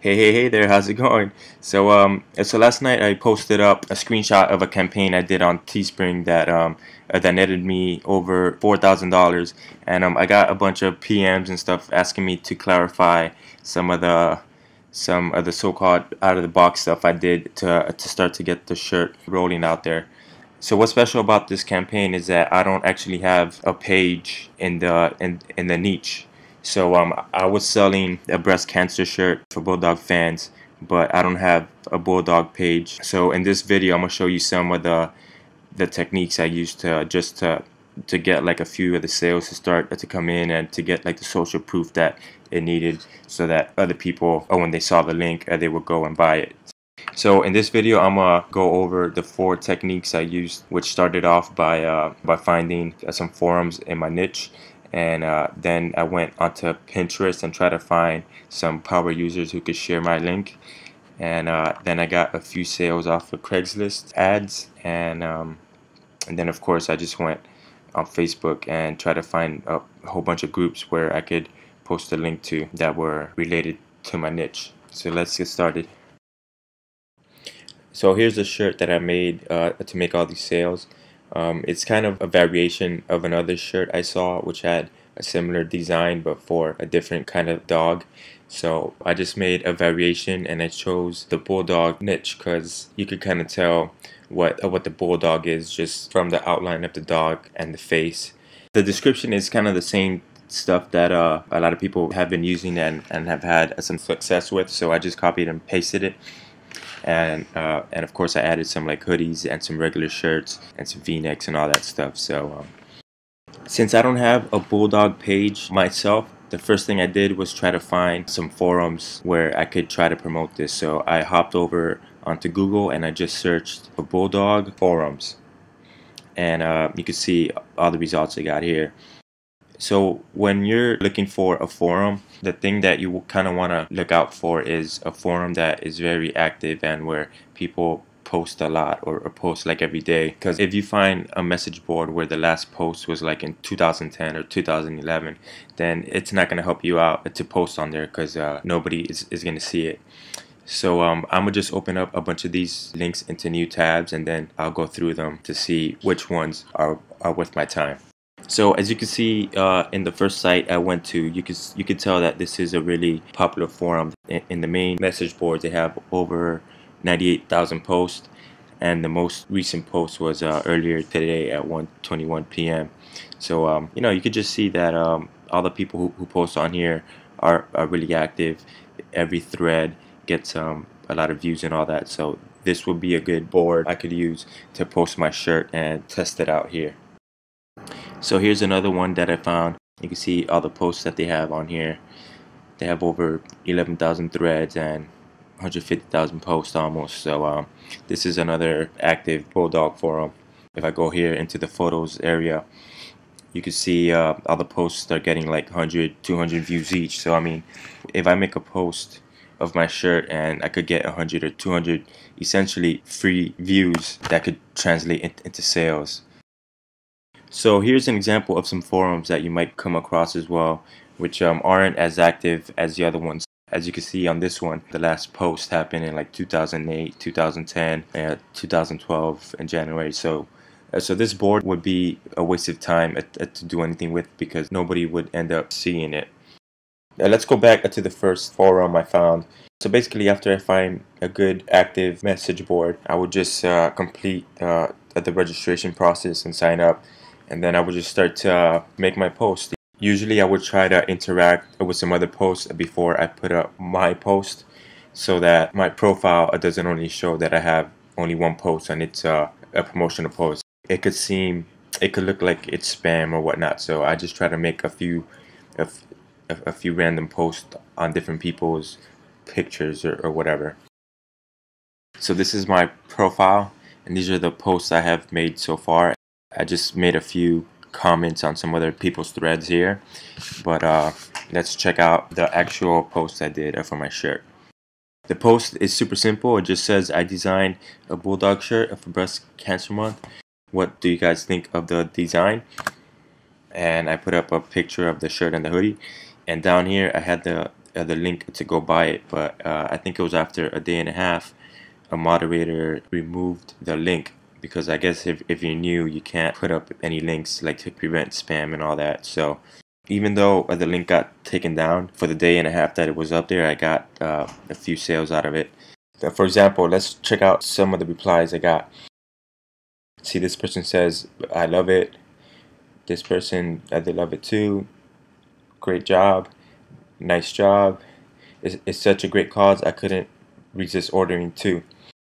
Hey there, how's it going? So last night I posted up a screenshot of a campaign I did on Teespring that netted me over $4,000, and I got a bunch of PMs and stuff asking me to clarify some of the so-called out of the box stuff I did to start to get the shirt rolling out there. So what's special about this campaign is that I don't actually have a page in the niche. I was selling a breast cancer shirt for Bulldog fans, but I don't have a Bulldog page. So in this video, I'm gonna show you some of the techniques I used to get like a few of the sales to start to come in and to get like the social proof that it needed, so that other people, when they saw the link, they would go and buy it. So in this video, I'm gonna go over the 4 techniques I used, which started off by finding some forums in my niche, and then I went onto Pinterest and tried to find some power users who could share my link, and then I got a few sales off of Craigslist ads, and then of course I just went on Facebook and tried to find a whole bunch of groups where I could post a link to that were related to my niche. So let's get started. So here's a shirt that I made to make all these sales. It's kind of a variation of another shirt I saw which had a similar design but for a different kind of dog. So I just made a variation and I chose the bulldog niche because you could kind of tell what the bulldog is just from the outline of the dog and the face. The description is kind of the same stuff that a lot of people have been using and have had some success with, so I just copied and pasted it. And of course I added some like hoodies and some regular shirts and some v-necks and all that stuff. Since I don't have a Bulldog page myself, the first thing I did was try to find some forums where I could try to promote this. So I hopped over onto Google and I just searched for Bulldog forums, and you can see all the results I got here. So when you're looking for a forum, the thing that you kind of want to look out for is a forum that is very active and where people post a lot or post like every day. Because if you find a message board where the last post was like in 2010 or 2011, then it's not going to help you out to post on there because nobody is going to see it. So I'm gonna just open up a bunch of these links into new tabs, and then I'll go through them to see which ones are worth my time. So as you can see in the first site I went to, you could tell that this is a really popular forum. In the main message board they have over 98,000 posts, and the most recent post was earlier today at 1:21 p.m. So you know, you could just see that all the people who post on here are really active. Every thread gets a lot of views and all that. So this would be a good board I could use to post my shirt and test it out here. So here's another one that I found. You can see all the posts that they have on here. They have over 11,000 threads and 150,000 posts almost. So this is another active Bulldog forum. If I go here into the photos area, you can see all the posts are getting like 100, 200 views each. So I mean, if I make a post of my shirt and I could get 100 or 200 essentially free views, that could translate into sales. So here's an example of some forums that you might come across as well, which aren't as active as the other ones. As you can see on this one, the last post happened in like 2008, 2010, 2012 in January. So this board would be a waste of time to do anything with, because nobody would end up seeing it. Let's go back to the first forum I found. So basically, after I find a good active message board, I would just complete the registration process and sign up, and then I would just start to make my post. Usually I would try to interact with some other posts before I put up my post, so that my profile doesn't only show that I have only one post and it's a promotional post. It could look like it's spam or whatnot, so I just try to make a few random posts on different people's pictures or whatever. So this is my profile, and these are the posts I have made so far. I just made a few comments on some other people's threads here, but let's check out the actual post I did for my shirt. The post is super simple. It just says, I designed a Bulldog shirt for Breast Cancer Month. What do you guys think of the design? And I put up a picture of the shirt and the hoodie, and down here I had the the link to go buy it, but I think it was after a day and a half, a moderator removed the link because I guess if you're new, you can't put up any links like to prevent spam and all that. So even though the link got taken down for the day and a half that it was up there, I got a few sales out of it. For example, let's check out some of the replies I got. See, this person says, I love it. This person, they love it too. Great job. Nice job. It's such a great cause. I couldn't resist ordering too.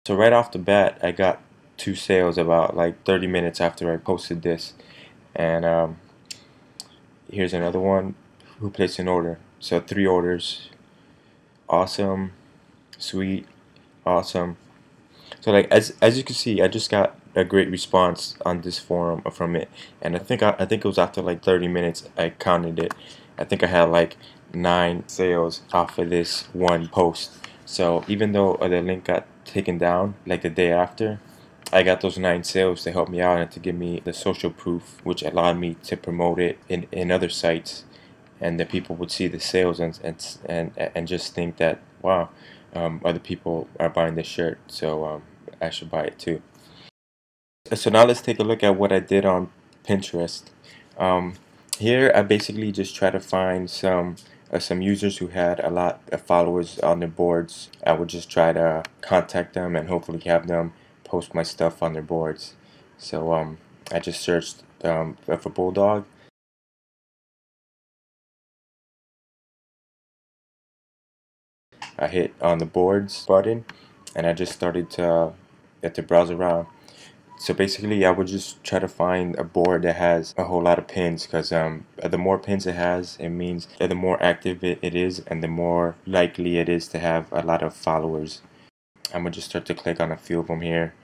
So right off the bat, I got 2 sales about like 30 minutes after I posted this. And here's another one who placed an order. So 3 orders. Awesome. Sweet. Awesome. So like as you can see, I just got a great response on this forum from it, and I think it was after like 30 minutes I counted it. I think I had like 9 sales off of this one post. So even though the link got taken down like the day after, I got those 9 sales to help me out and to give me the social proof, which allowed me to promote it in other sites, and that people would see the sales and just think that wow, other people are buying this shirt, so I should buy it too. So now let's take a look at what I did on Pinterest. Um, Here I basically just try to find some users who had a lot of followers on their boards. I would just try to contact them and hopefully have them post my stuff on their boards. So I just searched for Bulldog. I hit on the boards button and I just started to browse around. So basically, I would just try to find a board that has a whole lot of pins, because the more pins it has, it means that the more active it is, and the more likely it is to have a lot of followers. I'm gonna just start to click on a few of them here.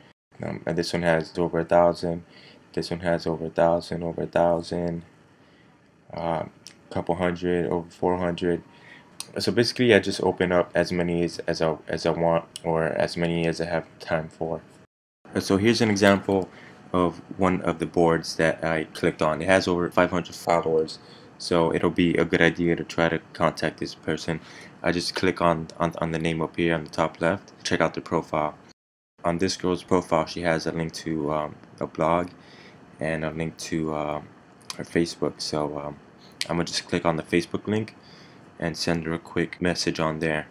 And this one has over 1,000. This one has over 1,000, over 1,000, couple hundred, over 400. So basically, I just open up as many as I want, or as many as I have time for. So here's an example of one of the boards that I clicked on. It has over 500 followers, so it'll be a good idea to try to contact this person. I just click on the name up here on the top left, check out the profile. On this girl's profile, she has a link to a blog and a link to her Facebook. So I'm gonna just click on the Facebook link and send her a quick message on there.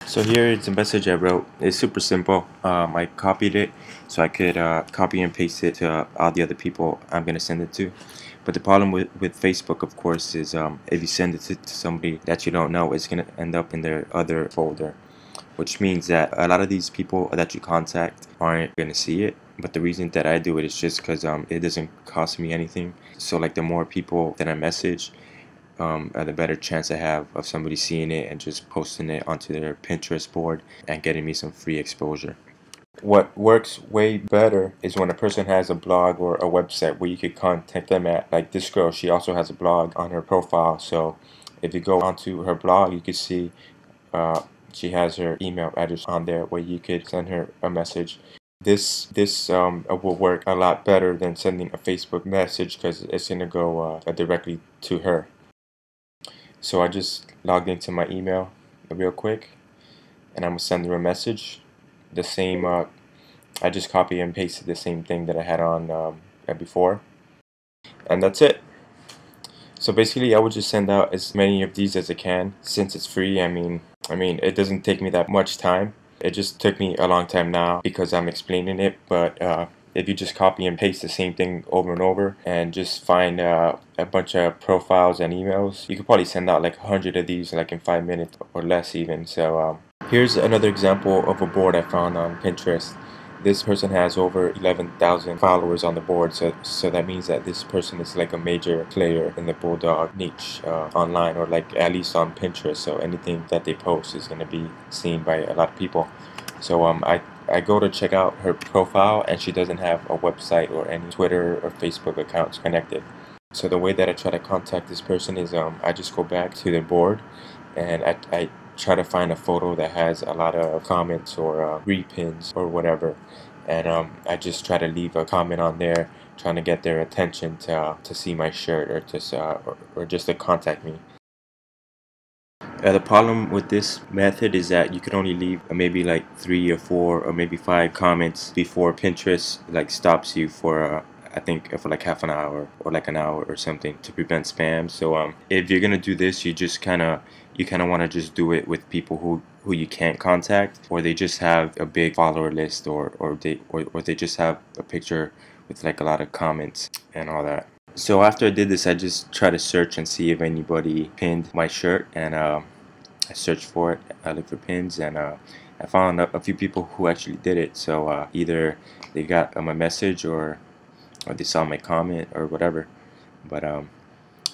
So here is the message I wrote. It's super simple. I copied it so I could copy and paste it to all the other people I'm going to send it to. But the problem with Facebook, of course, is if you send it to somebody that you don't know, it's going to end up in their other folder, which means that a lot of these people that you contact aren't going to see it. But the reason that I do it is just because it doesn't cost me anything. So like the more people that I message, the better chance I have of somebody seeing it and just posting it onto their Pinterest board and getting me some free exposure. What works way better is when a person has a blog or a website where you could contact them at. Like this girl, she also has a blog on her profile. So if you go onto her blog, you can see she has her email address on there where you could send her a message. This will work a lot better than sending a Facebook message, because it's going to go directly to her. So I just logged into my email real quick, and I'm gonna send her a message. The same, I just copy and pasted the same thing that I had on before, and that's it. So basically, I would just send out as many of these as I can, since it's free. I mean, it doesn't take me that much time. It just took me a long time now because I'm explaining it, but if you just copy and paste the same thing over and over and just find a bunch of profiles and emails, you could probably send out like 100 of these like in 5 minutes or less even. So here's another example of a board I found on Pinterest. This person has over 11,000 followers on the board, so that means that this person is like a major player in the Bulldog niche online, or like at least on Pinterest. So anything that they post is going to be seen by a lot of people. So I go to check out her profile, and she doesn't have a website or any Twitter or Facebook accounts connected. So the way that I try to contact this person is I just go back to their board, and I try to find a photo that has a lot of comments or repins or whatever, and I just try to leave a comment on there trying to get their attention to see my shirt or just to contact me. The problem with this method is that you could only leave maybe like 3 or 4 or maybe 5 comments before Pinterest like stops you for I think for like half an hour or like an hour or something to prevent spam. So if you're gonna do this, you kind of want to just do it with people who you can't contact, or they just have a big follower list, or they just have a picture with like a lot of comments and all that. So after I did this, I just try to search and see if anybody pinned my shirt, and I searched for it. I looked for pins, and I found a few people who actually did it. So either they got my message, or they saw my comment or whatever. But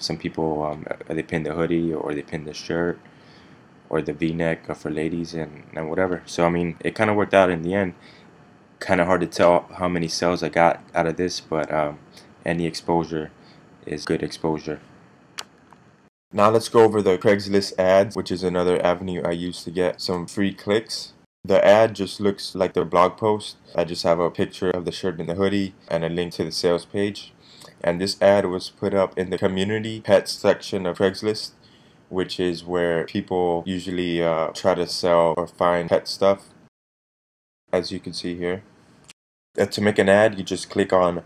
some people they pinned the hoodie, or they pinned the shirt, or the V-neck for ladies, and whatever. So I mean, it kind of worked out in the end. Kind of hard to tell how many sales I got out of this, but any exposure is good exposure. Now let's go over the Craigslist ads, which is another avenue I use to get some free clicks. The ad just looks like the blog post. I just have a picture of the shirt and the hoodie and a link to the sales page. And this ad was put up in the community pets section of Craigslist, which is where people usually try to sell or find pet stuff, as you can see here. To make an ad, you just click on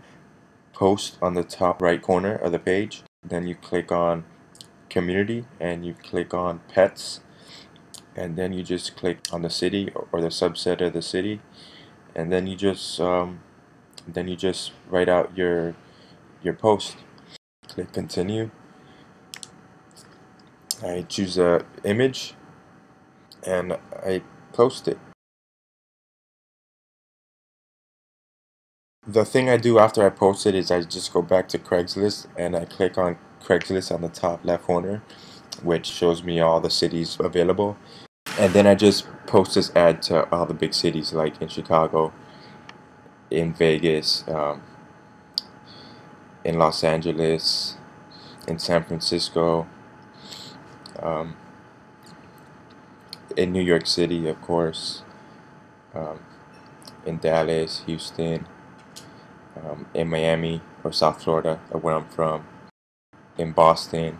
post on the top right corner of the page. Then you click on community and you click on pets, and then you just click on the city or the subset of the city, and then you just write out your post. Click continue. I choose a image and I post it. The thing I do after I post it is I just go back to Craigslist and I click on Craigslist on the top left corner, which shows me all the cities available. And then I just post this ad to all the big cities, like in Chicago, in Vegas, in Los Angeles, in San Francisco, um, in New York City, of course, um, in Dallas, Houston, in Miami or South Florida, where I'm from, in Boston.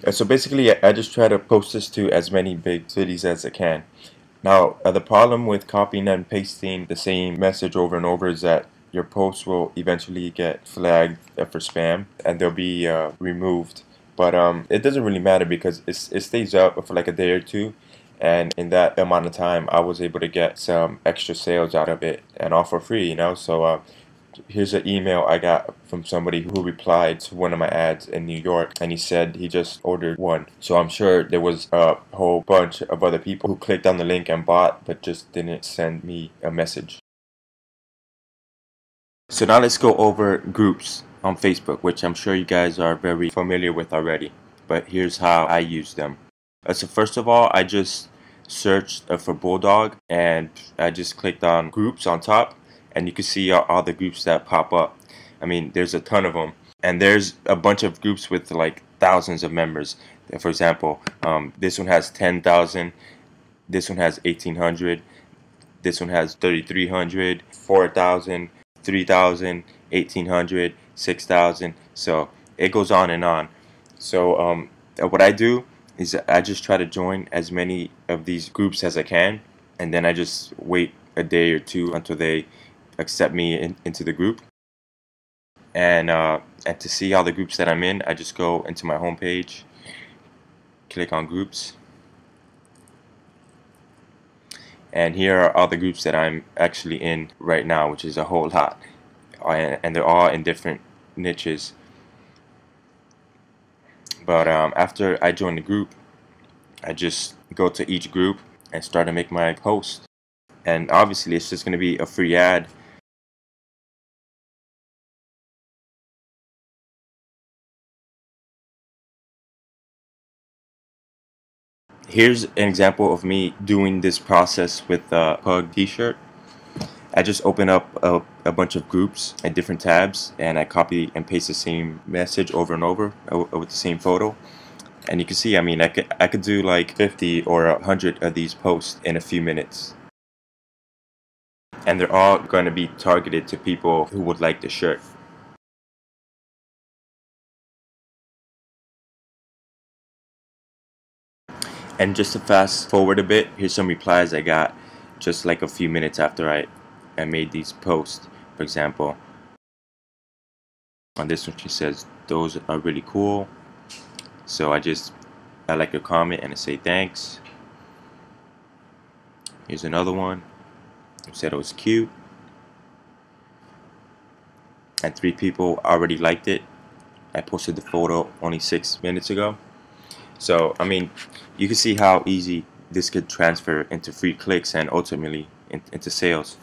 And so basically, I just try to post this to as many big cities as I can. Now, the problem with copying and pasting the same message over and over is that your posts will eventually get flagged for spam, and they'll be removed. But it doesn't really matter because it stays up for like a day or two, and in that amount of time, I was able to get some extra sales out of it, and all for free, you know. So here's an email I got from somebody who replied to one of my ads in New York, and he said he just ordered one. So I'm sure there was a whole bunch of other people who clicked on the link and bought, but just didn't send me a message. So now let's go over groups on Facebook, which I'm sure you guys are very familiar with already. But here's how I use them. So first of all, I just searched for Bulldog, and I just clicked on groups on top, and you can see all the groups that pop up. I mean, there's a ton of them, and there's a bunch of groups with like thousands of members. For example, this one has 10,000, this one has 1,800, this one has 3,300, 4,000, 3,000, 1,800, 6,000. So it goes on and on. So what I do is I just try to join as many of these groups as I can, and then I just wait a day or two until they accept me into the group. And to see all the groups that I'm in, I just go into my home page, click on groups, and here are all the groups that I'm actually in right now, which is a whole lot, and they're all in different niches. But after I join the group, I just go to each group and start to make my post. And obviously it's just going to be a free ad. Here's an example of me doing this process with a Pug t-shirt. I just open up a bunch of groups and different tabs, and I copy and paste the same message over and over with the same photo. And you can see, I mean, I could do like 50 or 100 of these posts in a few minutes. And they're all going to be targeted to people who would like the shirt. And just to fast forward a bit, here's some replies I got just like a few minutes after I made these posts. For example, on this one she says, "Those are really cool." So I like your comment and I say thanks. Here's another one who said it was cute. And 3 people already liked it. I posted the photo only 6 minutes ago. So, I mean, you can see how easy this could transfer into free clicks and ultimately into sales.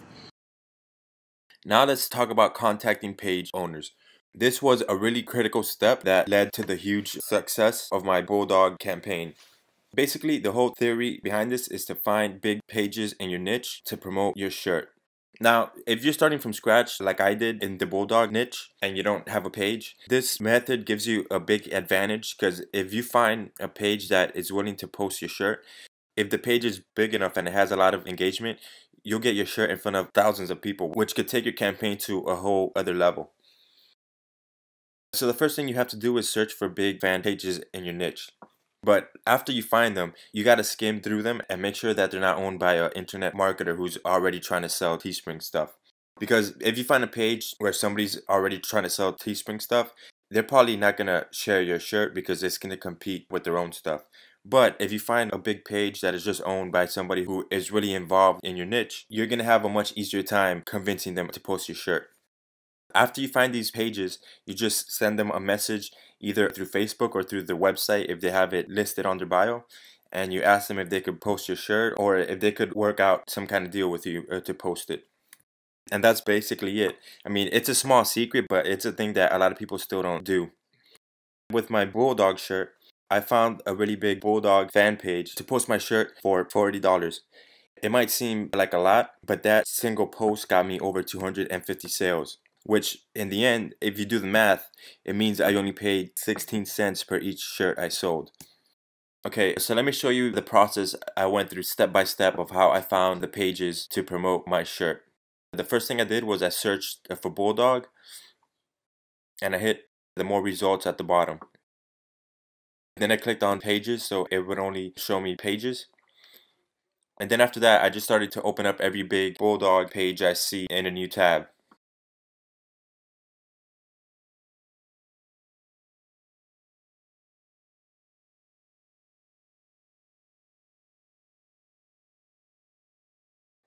Now let's talk about contacting page owners. This was a really critical step that led to the huge success of my Bulldog campaign. Basically, the whole theory behind this is to find big pages in your niche to promote your shirt. Now, if you're starting from scratch like I did in the Bulldog niche and you don't have a page, this method gives you a big advantage because if you find a page that is willing to post your shirt, if the page is big enough and it has a lot of engagement, you'll get your shirt in front of thousands of people, which could take your campaign to a whole other level. So the first thing you have to do is search for big fan pages in your niche. But after you find them, you got to skim through them and make sure that they're not owned by an internet marketer who's already trying to sell Teespring stuff. Because if you find a page where somebody's already trying to sell Teespring stuff, they're probably not going to share your shirt because it's going to compete with their own stuff. But if you find a big page that is just owned by somebody who is really involved in your niche, you're going to have a much easier time convincing them to post your shirt. After you find these pages, you just send them a message either through Facebook or through their website if they have it listed on their bio, and you ask them if they could post your shirt or if they could work out some kind of deal with you to post it. And that's basically it. I mean, it's a small secret, but it's a thing that a lot of people still don't do. With my Bulldog shirt, I found a really big Bulldog fan page to post my shirt for $40. It might seem like a lot, but that single post got me over 250 sales. Which, in the end, if you do the math, it means I only paid 16 cents per each shirt I sold. Okay, so let me show you the process I went through step by step of how I found the pages to promote my shirt. The first thing I did was I searched for Bulldog, and I hit the more results at the bottom. Then I clicked on pages, so it would only show me pages. And then after that, I just started to open up every big Bulldog page I see in a new tab.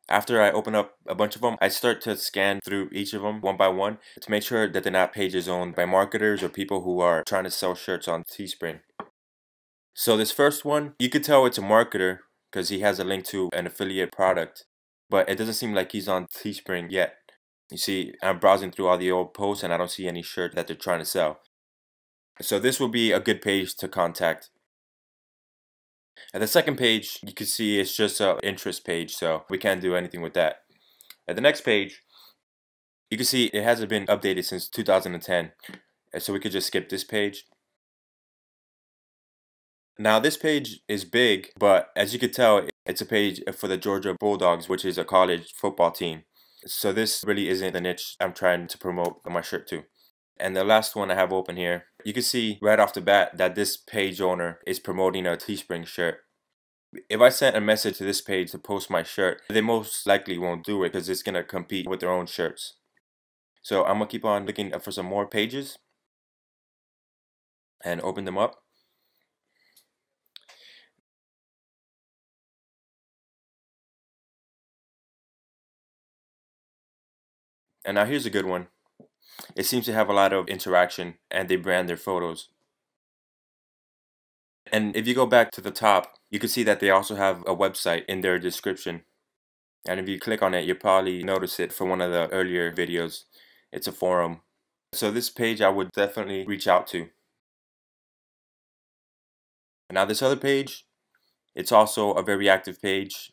After I open up a bunch of them, I start to scan through each of them one by one to make sure that they're not pages owned by marketers or people who are trying to sell shirts on Teespring. So this first one, you could tell it's a marketer because he has a link to an affiliate product, but it doesn't seem like he's on Teespring yet. You see, I'm browsing through all the old posts and I don't see any shirt that they're trying to sell. So this will be a good page to contact. At the second page, you can see it's just an interest page, so we can't do anything with that. At the next page, you can see it hasn't been updated since 2010, so we could just skip this page. Now this page is big, but as you can tell, it's a page for the Georgia Bulldogs, which is a college football team. So this really isn't the niche I'm trying to promote my shirt to. And the last one I have open here, you can see right off the bat that this page owner is promoting a Teespring shirt. If I sent a message to this page to post my shirt, they most likely won't do it because it's going to compete with their own shirts. So I'm going to keep on looking for some more pages and open them up. And now here's a good one. It seems to have a lot of interaction and they brand their photos. And if you go back to the top, you can see that they also have a website in their description. And if you click on it, you'll probably notice it from one of the earlier videos. It's a forum. So this page I would definitely reach out to. Now this other page, it's also a very active page.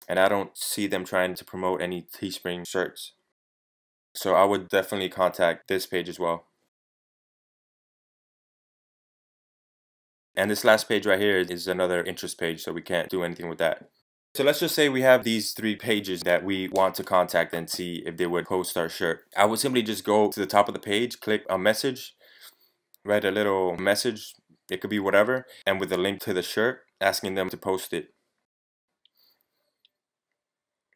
And I don't see them trying to promote any Teespring shirts. So I would definitely contact this page as well. And this last page right here is another interest page, so we can't do anything with that. So let's just say we have these 3 pages that we want to contact and see if they would post our shirt. I would simply just go to the top of the page, click a message, write a little message, it could be whatever, and with a link to the shirt. asking them to post it.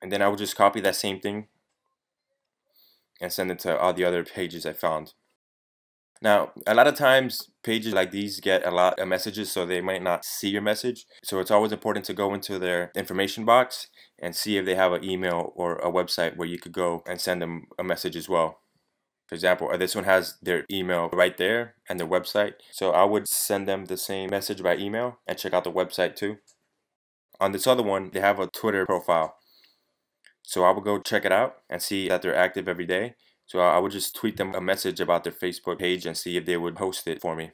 And then I would just copy that same thing and send it to all the other pages I found. Now, a lot of times pages like these get a lot of messages, so they might not see your message. So it's always important to go into their information box and see if they have an email or a website where you could go and send them a message as well. For example, this one has their email right there and their website. So I would send them the same message by email and check out the website too. On this other one, they have a Twitter profile. So I would go check it out and see that they're active every day. So I would just tweet them a message about their Facebook page and see if they would post it for me.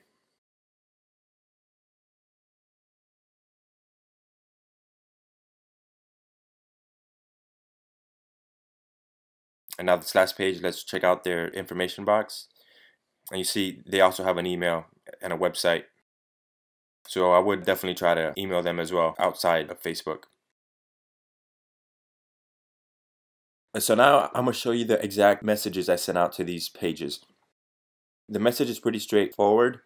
And now this last page, let's check out their information box. And you see they also have an email and a website. So I would definitely try to email them as well outside of Facebook. So now I'm going to show you the exact messages I sent out to these pages. The message is pretty straightforward.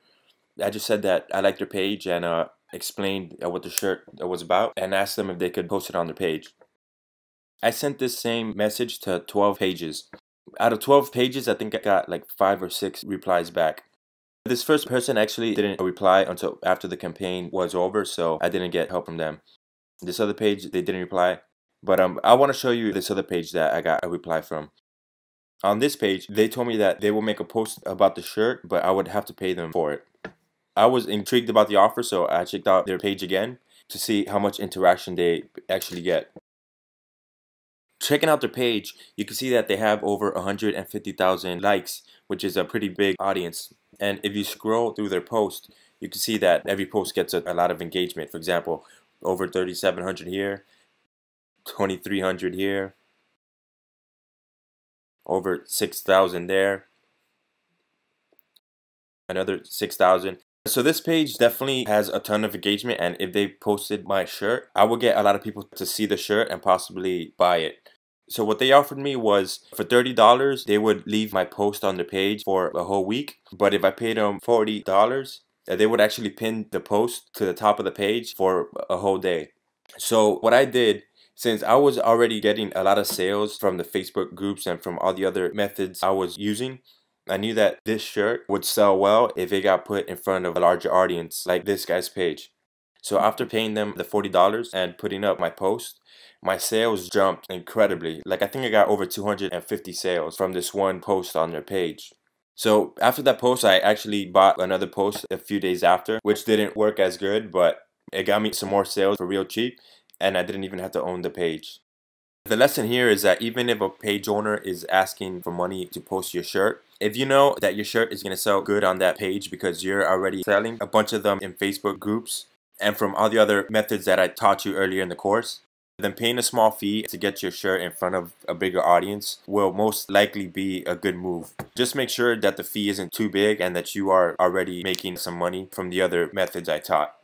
I just said that I liked their page and explained what the shirt was about and asked them if they could post it on their page. I sent this same message to 12 pages. Out of 12 pages, I think I got like 5 or 6 replies back. This first person actually didn't reply until after the campaign was over, so I didn't get help from them. This other page, they didn't reply. But I want to show you this other page that I got a reply from. On this page, they told me that they will make a post about the shirt, but I would have to pay them for it. I was intrigued about the offer, so I checked out their page again to see how much interaction they actually get. Checking out their page, you can see that they have over 150,000 likes, which is a pretty big audience. And if you scroll through their post, you can see that every post gets a lot of engagement. For example, over 3,700 here, 2,300 here, over 6,000 there, another 6,000. So this page definitely has a ton of engagement, and if they posted my shirt, I would get a lot of people to see the shirt and possibly buy it. So what they offered me was for $30, they would leave my post on the page for a whole week. But if I paid them $40, they would actually pin the post to the top of the page for a whole day. So what I did, since I was already getting a lot of sales from the Facebook groups and from all the other methods I was using, I knew that this shirt would sell well if it got put in front of a larger audience like this guy's page. So after paying them the $40 and putting up my post, my sales jumped incredibly. Like I think I got over 250 sales from this one post on their page. So after that post, I actually bought another post a few days after, which didn't work as good, but it got me some more sales for real cheap, and I didn't even have to own the page. The lesson here is that even if a page owner is asking for money to post your shirt, if you know that your shirt is going to sell good on that page because you're already selling a bunch of them in Facebook groups and from all the other methods that I taught you earlier in the course, then paying a small fee to get your shirt in front of a bigger audience will most likely be a good move. Just make sure that the fee isn't too big and that you are already making some money from the other methods I taught.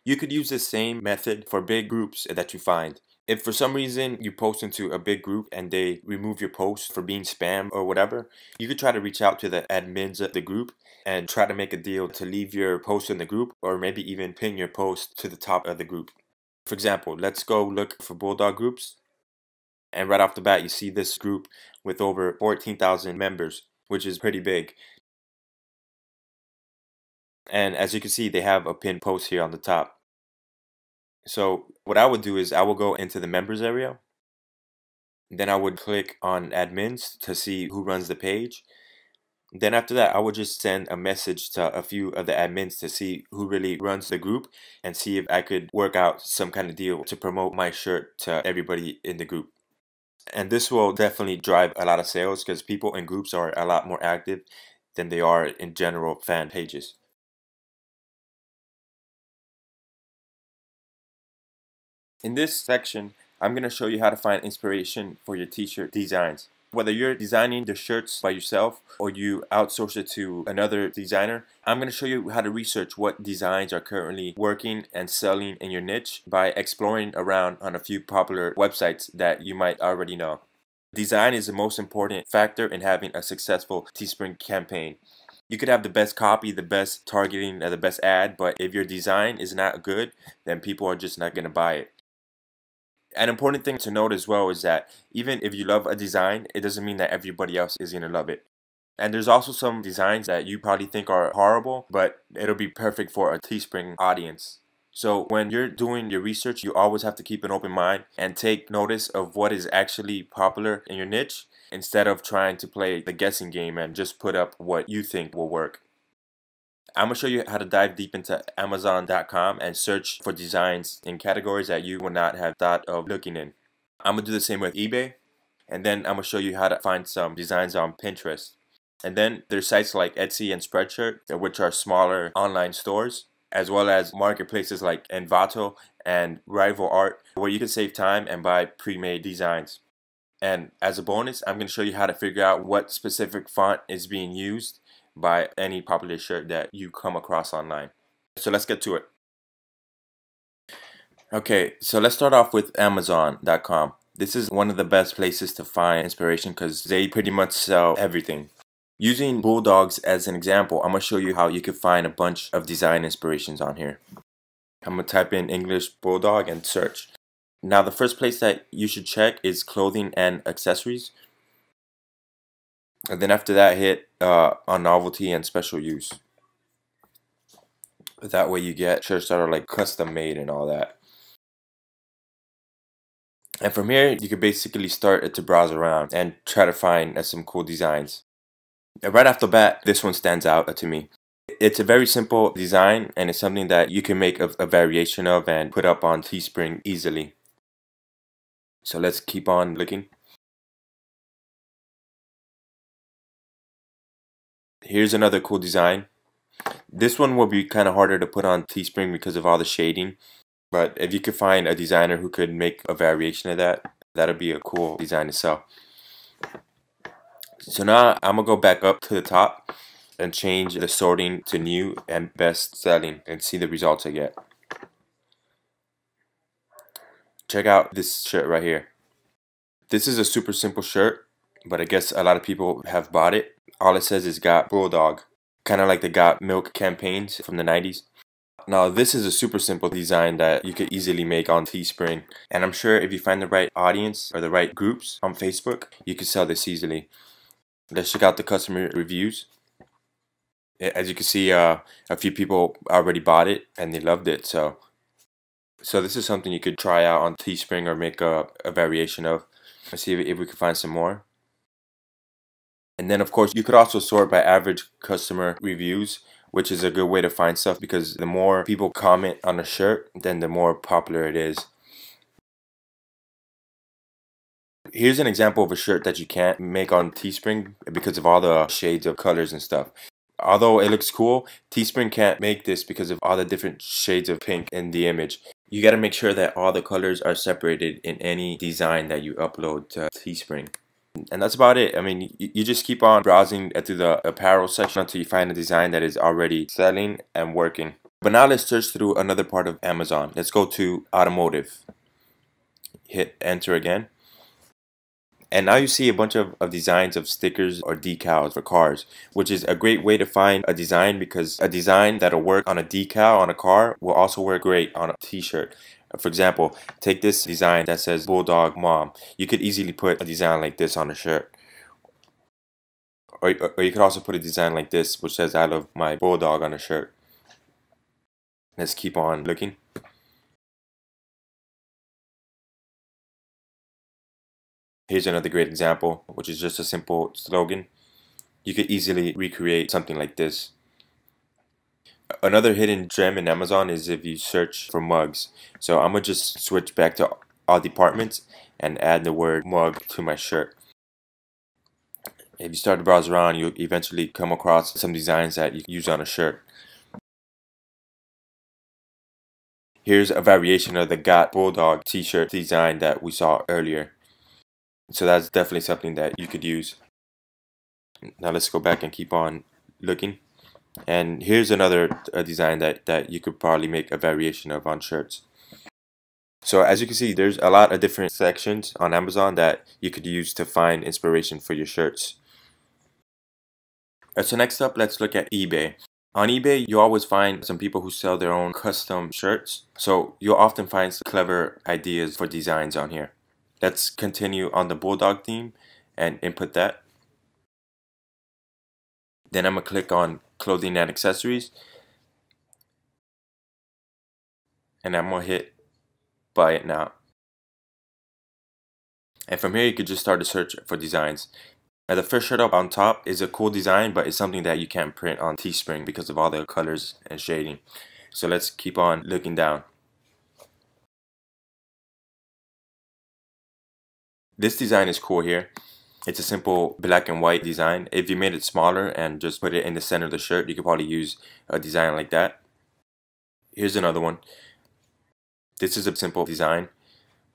You could use this same method for big groups that you find. If for some reason you post into a big group and they remove your post for being spam or whatever, you could try to reach out to the admins of the group and try to make a deal to leave your post in the group or maybe even pin your post to the top of the group. For example, let's go look for Bulldog groups. And right off the bat, you see this group with over 14,000 members, which is pretty big. And as you can see, they have a pinned post here on the top. So what I would do is I will go into the members area. Then I would click on admins to see who runs the page. Then after that, I would just send a message to a few of the admins to see who really runs the group and see if I could work out some kind of deal to promote my shirt to everybody in the group. And this will definitely drive a lot of sales because people in groups are a lot more active than they are in general fan pages. In this section, I'm going to show you how to find inspiration for your t-shirt designs. Whether you're designing the shirts by yourself or you outsource it to another designer, I'm going to show you how to research what designs are currently working and selling in your niche by exploring around on a few popular websites that you might already know. Design is the most important factor in having a successful Teespring campaign. You could have the best copy, the best targeting, the best ad, but if your design is not good, then people are just not going to buy it. An important thing to note as well is that even if you love a design, it doesn't mean that everybody else is going to love it. And there's also some designs that you probably think are horrible, but it'll be perfect for a Teespring audience. So when you're doing your research, you always have to keep an open mind and take notice of what is actually popular in your niche instead of trying to play the guessing game and just put up what you think will work. I'm going to show you how to dive deep into Amazon.com and search for designs in categories that you would not have thought of looking in. I'm going to do the same with eBay, and then I'm going to show you how to find some designs on Pinterest. And then there's sites like Etsy and Spreadshirt, which are smaller online stores, as well as marketplaces like Envato and Rival Art, where you can save time and buy pre-made designs. And as a bonus, I'm going to show you how to figure out what specific font is being used by any popular shirt that you come across online. So let's get to it. Okay, so let's start off with Amazon.com. This is one of the best places to find inspiration because they pretty much sell everything. Using bulldogs as an example, I'm going to show you how you can find a bunch of design inspirations on here. I'm going to type in English bulldog and search. Now the first place that you should check is clothing and accessories. And then after that, hit on novelty and special use. That way you get shirts that are like custom made and all that. And from here, you can basically start to browse around and try to find some cool designs. And right off the bat, this one stands out to me. It's a very simple design and it's something that you can make a variation of and put up on Teespring easily. So let's keep on looking. Here's another cool design. This one will be kind of harder to put on Teespring because of all the shading. But if you could find a designer who could make a variation of that, that'd be a cool design to sell. So now I'm gonna go back up to the top and change the sorting to new and best selling and see the results I get. Check out this shirt right here. This is a super simple shirt, but I guess a lot of people have bought it. All it says is Got Bulldog, kind of like the Got Milk campaigns from the 90s. Now this is a super simple design that you could easily make on Teespring, and I'm sure if you find the right audience or the right groups on Facebook, you can sell this easily. Let's check out the customer reviews. As you can see, a few people already bought it and they loved it. So this is something you could try out on Teespring or make a variation of. Let's see if we can find some more. And then of course you could also sort by average customer reviews, which is a good way to find stuff because the more people comment on a shirt, then the more popular it is. Here's an example of a shirt that you can't make on Teespring because of all the shades of colors and stuff. Although it looks cool, Teespring can't make this because of all the different shades of pink in the image. You got to make sure that all the colors are separated in any design that you upload to Teespring. And that's about it. I mean, you just keep on browsing through the apparel section until you find a design that is already selling and working. But now let's search through another part of Amazon. Let's go to automotive. Hit enter again. And now you see a bunch of designs of stickers or decals for cars, which is a great way to find a design because a design that'll work on a decal on a car will also work great on a t-shirt. For example, take this design that says Bulldog Mom. You could easily put a design like this on a shirt. Or you could also put a design like this which says I love my bulldog on a shirt. Let's keep on looking. Here's another great example, which is just a simple slogan. You could easily recreate something like this. Another hidden gem in Amazon is if you search for mugs. So I'm going to just switch back to all departments and add the word mug to my shirt. If you start to browse around, you'll eventually come across some designs that you can use on a shirt. Here's a variation of the Got Bulldog t-shirt design that we saw earlier. So that's definitely something that you could use. Now let's go back and keep on looking. And here's another design that you could probably make a variation of on shirts. So as you can see, there's a lot of different sections on Amazon that you could use to find inspiration for your shirts. So next up, let's look at eBay. On eBay, you always find some people who sell their own custom shirts. So you'll often find some clever ideas for designs on here. Let's continue on the bulldog theme and input that. Then I'm gonna click on clothing and accessories. And I'm gonna hit buy it now. And from here, you could just start a search for designs. Now the first shirt up on top is a cool design, but it's something that you can't print on Teespring because of all the colors and shading. So let's keep on looking down. This design is cool here. It's a simple black and white design. If you made it smaller and just put it in the center of the shirt, you could probably use a design like that. Here's another one. This is a simple design,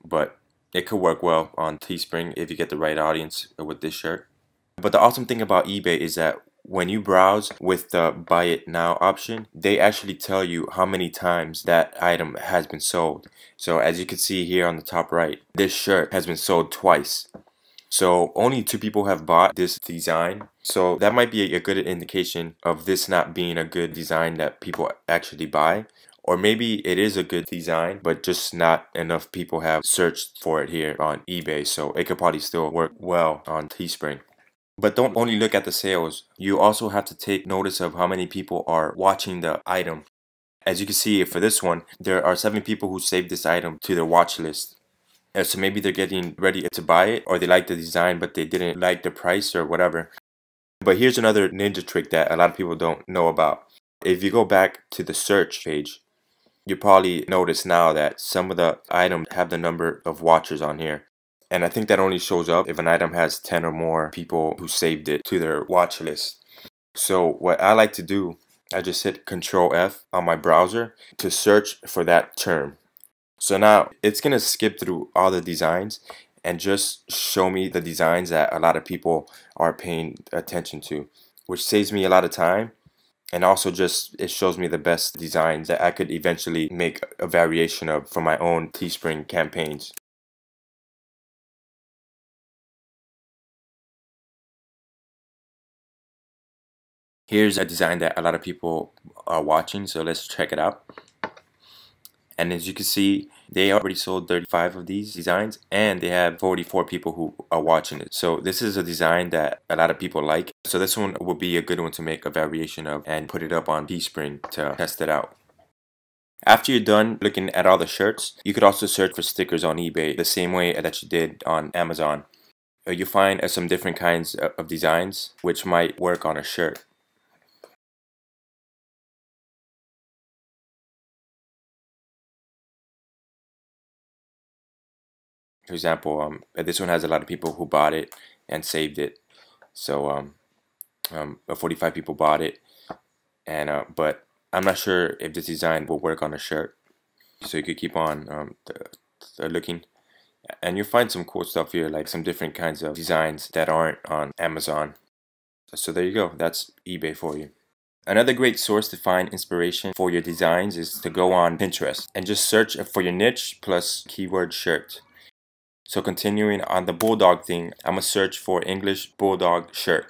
but it could work well on Teespring if you get the right audience with this shirt. But the awesome thing about eBay is that when you browse with the buy it now option, they actually tell you how many times that item has been sold. So as you can see here on the top right, this shirt has been sold twice. So only 2 people have bought this design. So that might be a good indication of this not being a good design that people actually buy. Or maybe it is a good design, but just not enough people have searched for it here on eBay. So it could probably still work well on Teespring. But don't only look at the sales. You also have to take notice of how many people are watching the item. As you can see for this one, there are 7 people who saved this item to their watch list. So maybe they're getting ready to buy it, or they like the design but they didn't like the price or whatever. But here's another ninja trick that a lot of people don't know about. If you go back to the search page, you probably notice now that some of the items have the number of watchers on here. And I think that only shows up if an item has 10 or more people who saved it to their watch list. So what I like to do, I just hit Control F on my browser to search for that term. So now it's going to skip through all the designs and just show me the designs that a lot of people are paying attention to, which saves me a lot of time. And also just it shows me the best designs that I could eventually make a variation of for my own Teespring campaigns. Here's a design that a lot of people are watching, so let's check it out. And as you can see, they already sold 35 of these designs and they have 44 people who are watching it. So this is a design that a lot of people like. So this one would be a good one to make a variation of and put it up on Teespring to test it out. After you're done looking at all the shirts, you could also search for stickers on eBay the same way that you did on Amazon. You find some different kinds of designs which might work on a shirt. For example, this one has a lot of people who bought it and saved it. So 45 people bought it, and but I'm not sure if this design will work on a shirt. So you could keep on looking, and you'll find some cool stuff here, like some different kinds of designs that aren't on Amazon. So there you go. That's eBay for you. Another great source to find inspiration for your designs is to go on Pinterest and just search for your niche plus keyword shirt. So continuing on the bulldog thing, I'm gonna search for English bulldog shirt.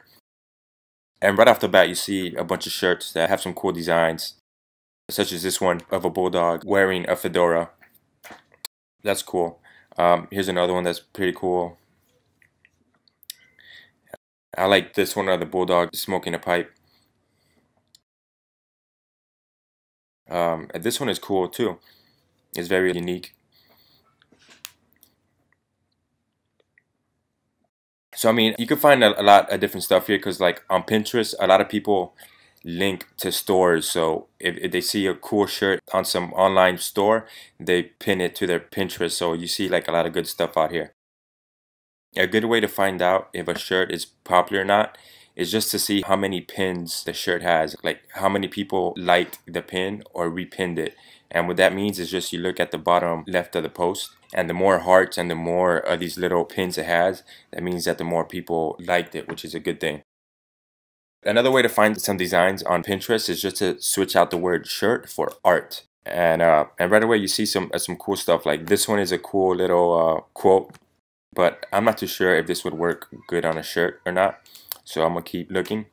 And right off the bat, you see a bunch of shirts that have some cool designs, such as this one of a bulldog wearing a fedora. That's cool. Here's another one that's pretty cool. I like this one of the bulldog smoking a pipe. And this one is cool too. It's very unique. So I mean, you can find a lot of different stuff here because like on Pinterest, a lot of people link to stores. So if they see a cool shirt on some online store, they pin it to their Pinterest. So you see like a lot of good stuff out here. A good way to find out if a shirt is popular or not is just to see how many pins the shirt has, like how many people liked the pin or repinned it. And what that means is just you look at the bottom left of the post, and the more hearts and the more of these little pins it has, that means that the more people liked it, which is a good thing. Another way to find some designs on Pinterest is just to switch out the word shirt for art. And right away you see some cool stuff. Like this one is a cool little quote, but I'm not too sure if this would work good on a shirt or not. So I'm gonna keep looking.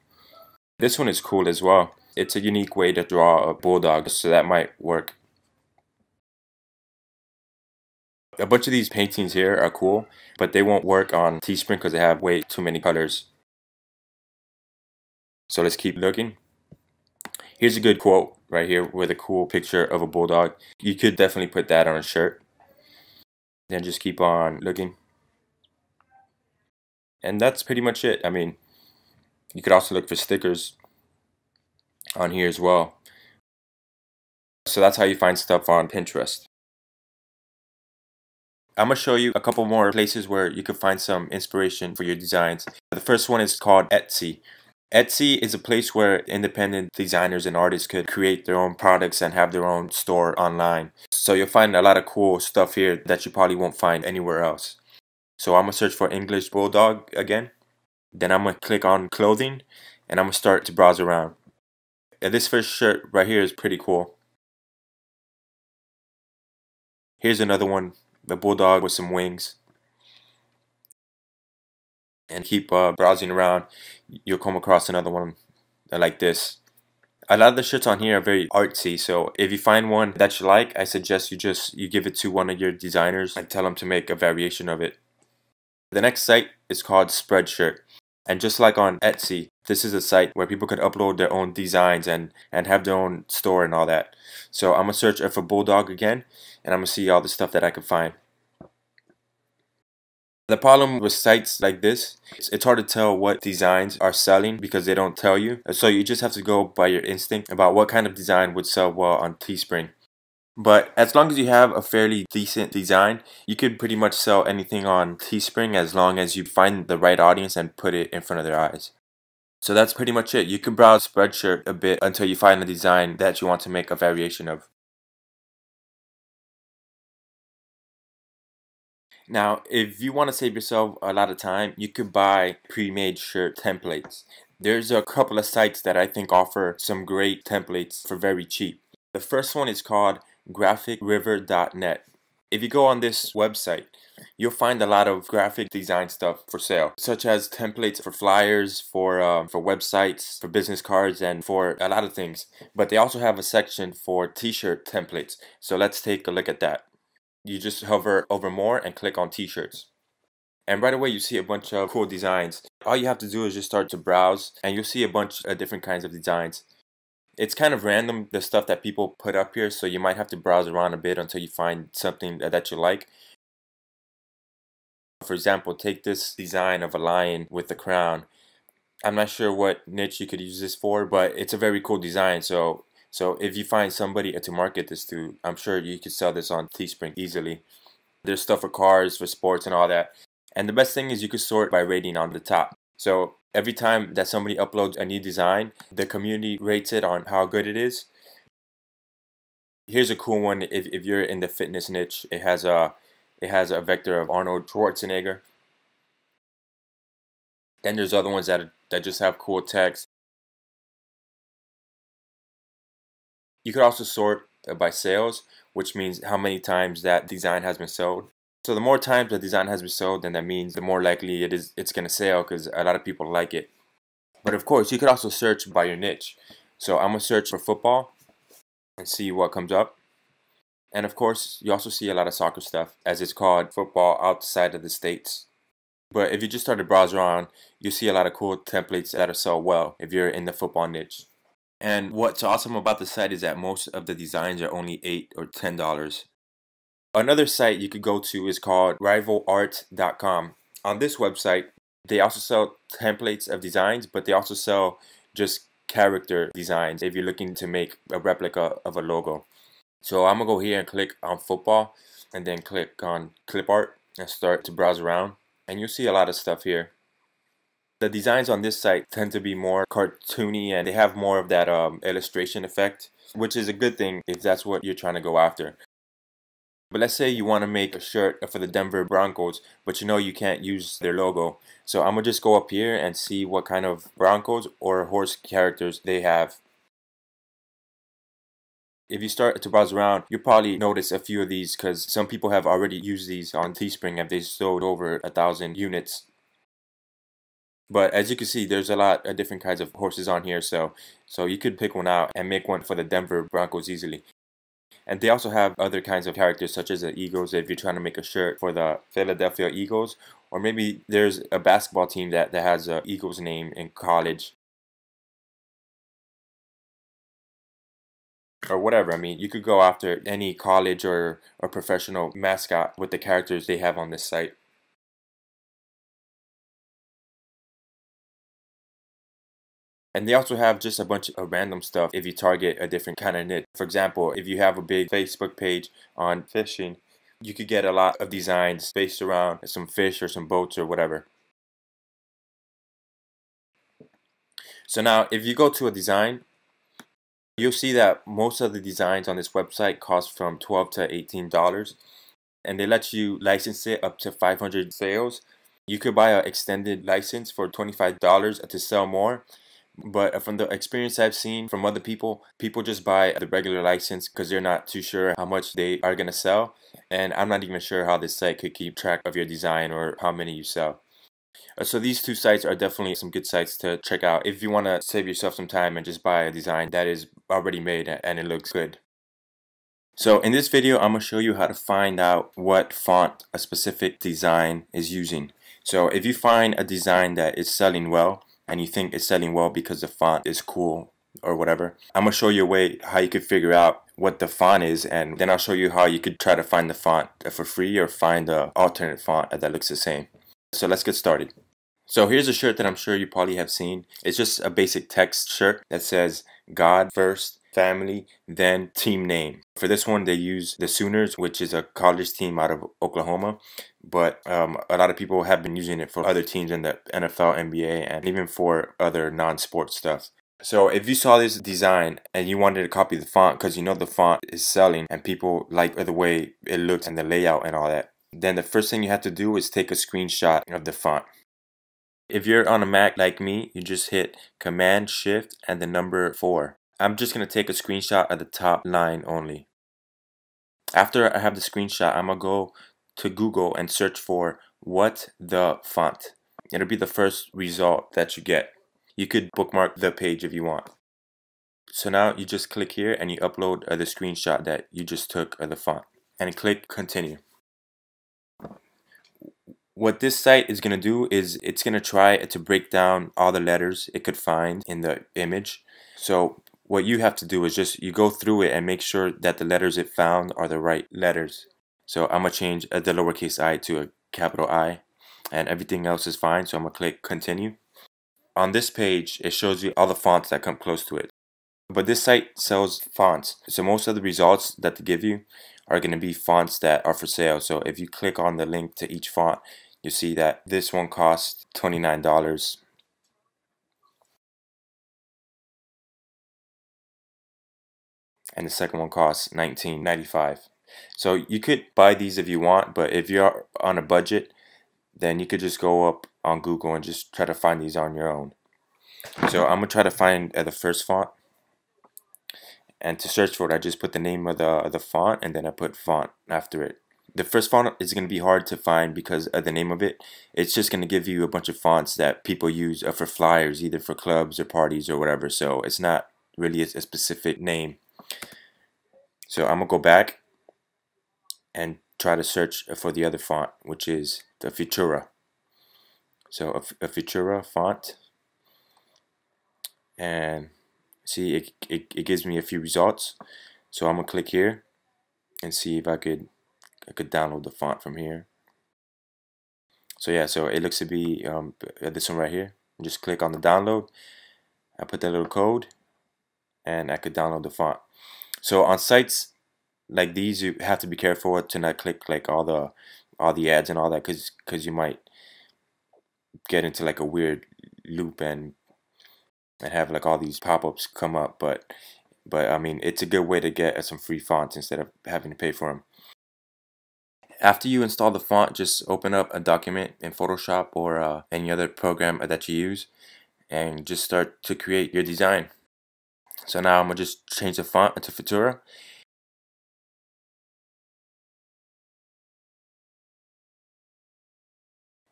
This one is cool as well. It's a unique way to draw a bulldog, so that might work. A bunch of these paintings here are cool, but they won't work on Teespring because they have way too many colors. So let's keep looking. Here's a good quote right here with a cool picture of a bulldog. You could definitely put that on a shirt. Then just keep on looking. And that's pretty much it. I mean, you could also look for stickers on here as well. So that's how you find stuff on Pinterest. I'm going to show you a couple more places where you could find some inspiration for your designs. The first one is called Etsy. Etsy is a place where independent designers and artists could create their own products and have their own store online. So you'll find a lot of cool stuff here that you probably won't find anywhere else. So I'm going to search for English Bulldog again. Then I'm going to click on clothing and I'm going to start to browse around. This first shirt right here is pretty cool. Here's another one, the bulldog with some wings. And keep browsing around, you'll come across another one like this. A lot of the shirts on here are very artsy, so if you find one that you like, I suggest you give it to one of your designers and tell them to make a variation of it. The next site is called Spreadshirt. And just like on Etsy, this is a site where people could upload their own designs and have their own store and all that. So I'm going to search for Bulldog again, and I'm going to see all the stuff that I can find. The problem with sites like this, it's hard to tell what designs are selling because they don't tell you. So you just have to go by your instinct about what kind of design would sell well on Teespring. But as long as you have a fairly decent design, you could pretty much sell anything on Teespring as long as you find the right audience and put it in front of their eyes. So that's pretty much it. You can browse Spreadshirt a bit until you find a design that you want to make a variation of. Now, if you want to save yourself a lot of time, you could buy pre-made shirt templates. There's a couple of sites that I think offer some great templates for very cheap. The first one is called graphicriver.net. If you go on this website, you'll find a lot of graphic design stuff for sale, such as templates for flyers, for websites, for business cards, and for a lot of things. But they also have a section for t-shirt templates. So let's take a look at that. You just hover over more and click on t-shirts. And right away you see a bunch of cool designs. All you have to do is just start to browse and you'll see a bunch of different kinds of designs. It's kind of random, the stuff that people put up here, so you might have to browse around a bit until you find something that you like. For example, take this design of a lion with a crown. I'm not sure what niche you could use this for, but it's a very cool design. So if you find somebody to market this to, I'm sure you could sell this on Teespring easily. There's stuff for cars, for sports, and all that. And the best thing is you can sort by rating on the top. So every time that somebody uploads a new design, the community rates it on how good it is. Here's a cool one if you're in the fitness niche. It has a vector of Arnold Schwarzenegger. Then there's other ones that just have cool text. You could also sort by sales, which means how many times that design has been sold. So the more times the design has been sold, then that means the more likely it's going to sell because a lot of people like it. But of course, you could also search by your niche. So I'm going to search for football and see what comes up. And of course, you also see a lot of soccer stuff, as it's called football outside of the States. But if you just start to browse around, you'll see a lot of cool templates that sell well if you're in the football niche. And what's awesome about the site is that most of the designs are only $8 or $10. Another site you could go to is called rivalart.com. On this website, they also sell templates of designs, but they also sell just character designs if you're looking to make a replica of a logo. So I'm going to go here and click on football and then click on clip art and start to browse around. And you'll see a lot of stuff here. The designs on this site tend to be more cartoony and they have more of that illustration effect, which is a good thing if that's what you're trying to go after. But let's say you want to make a shirt for the Denver Broncos, but you know you can't use their logo. So I'm going to just go up here and see what kind of Broncos or horse characters they have. If you start to browse around, you'll probably notice a few of these because some people have already used these on Teespring and they sold over 1,000 units. But as you can see, there's a lot of different kinds of horses on here, so you could pick one out and make one for the Denver Broncos easily. And they also have other kinds of characters, such as the Eagles, if you're trying to make a shirt for the Philadelphia Eagles. Or maybe there's a basketball team that has a Eagles name in college. Or whatever. I mean, you could go after any college or professional mascot with the characters they have on this site. And they also have just a bunch of random stuff if you target a different kind of niche. For example, if you have a big Facebook page on fishing, you could get a lot of designs based around some fish or some boats or whatever. So now if you go to a design, you'll see that most of the designs on this website cost from $12 to $18, and they let you license it up to 500 sales. You could buy an extended license for $25 to sell more. But from the experience I've seen from other people, people just buy the regular license because they're not too sure how much they are going to sell. And I'm not even sure how this site could keep track of your design or how many you sell. So these two sites are definitely some good sites to check out if you want to save yourself some time and just buy a design that is already made and it looks good. So in this video, I'm going to show you how to find out what font a specific design is using. So if you find a design that is selling well, and you think it's selling well because the font is cool or whatever, I'm going to show you a way how you could figure out what the font is, and then I'll show you how you could try to find the font for free or find an alternate font that looks the same. So let's get started. So here's a shirt that I'm sure you probably have seen. It's just a basic text shirt that says God first, family, then team name. For this one, they use the Sooners, which is a college team out of Oklahoma. But a lot of people have been using it for other teams in the NFL, NBA, and even for other non-sport stuff. So if you saw this design and you wanted to copy the font because you know the font is selling and people like the way it looks and the layout and all that, then the first thing you have to do is take a screenshot of the font. If you're on a Mac like me, you just hit Command Shift and the number 4. I'm just going to take a screenshot of the top line only. After I have the screenshot, I'm going to go to Google and search for what the font. It'll be the first result that you get. You could bookmark the page if you want. So now you just click here and you upload the screenshot that you just took of the font and click continue. What this site is going to do is it's going to try to break down all the letters it could find in the image. So what you have to do is just you go through it and make sure that the letters it found are the right letters. So I'm going to change the lowercase I to a capital I, and everything else is fine, so I'm going to click continue. On this page, it shows you all the fonts that come close to it. But this site sells fonts, so most of the results that they give you are going to be fonts that are for sale. So if you click on the link to each font, you see that this one costs $29 and the second one costs $19.95. So you could buy these if you want, but if you're on a budget, then you could just go up on Google and just try to find these on your own. So I'm gonna try to find the first font, and to search for it, I just put the name of the font and then I put font after it. The first font is going to be hard to find because of the name of it. It's just going to give you a bunch of fonts that people use for flyers, either for clubs or parties or whatever. So it's not really a specific name. So I'm going to go back and try to search for the other font, which is the Futura. So a Futura font. And see, it gives me a few results. So I'm going to click here and see if I could download the font from here. So yeah, so it looks to be this one right here. Just click on the download. I put that little code, and I could download the font. So on sites like these, you have to be careful to not click like all the ads and all that, because you might get into like a weird loop and have like all these pop-ups come up. But I mean, it's a good way to get some free fonts instead of having to pay for them. After you install the font, just open up a document in Photoshop or any other program that you use and just start to create your design. So now I'm going to just change the font to Futura.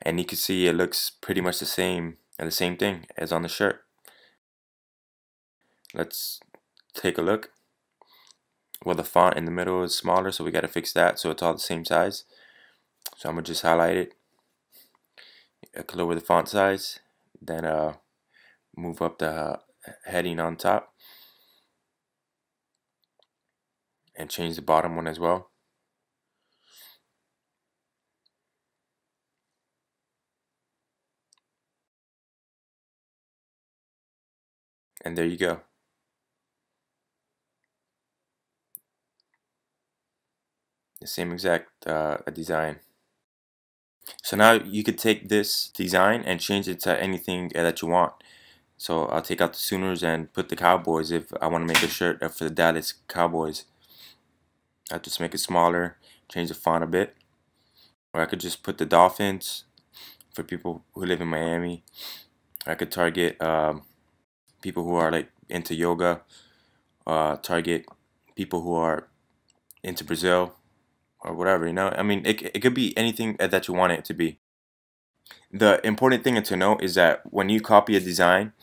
And you can see it looks pretty much the same And the same thing as on the shirt. Let's take a look. Well, the font in the middle is smaller, so we got to fix that so it's all the same size. So I'm gonna just highlight it. I can lower the font size, then move up the heading on top, and change the bottom one as well. And there you go. The same exact design. So now you could take this design and change it to anything that you want. So I'll take out the Sooners and put the Cowboys if I want to make a shirt for the Dallas Cowboys. I'll just make it smaller, change the font a bit. Or I could just put the Dolphins for people who live in Miami. I could target people who are like into yoga, target people who are into Brazil or whatever, you know. I mean, it could be anything that you want it to be. The important thing to know is that when you copy a design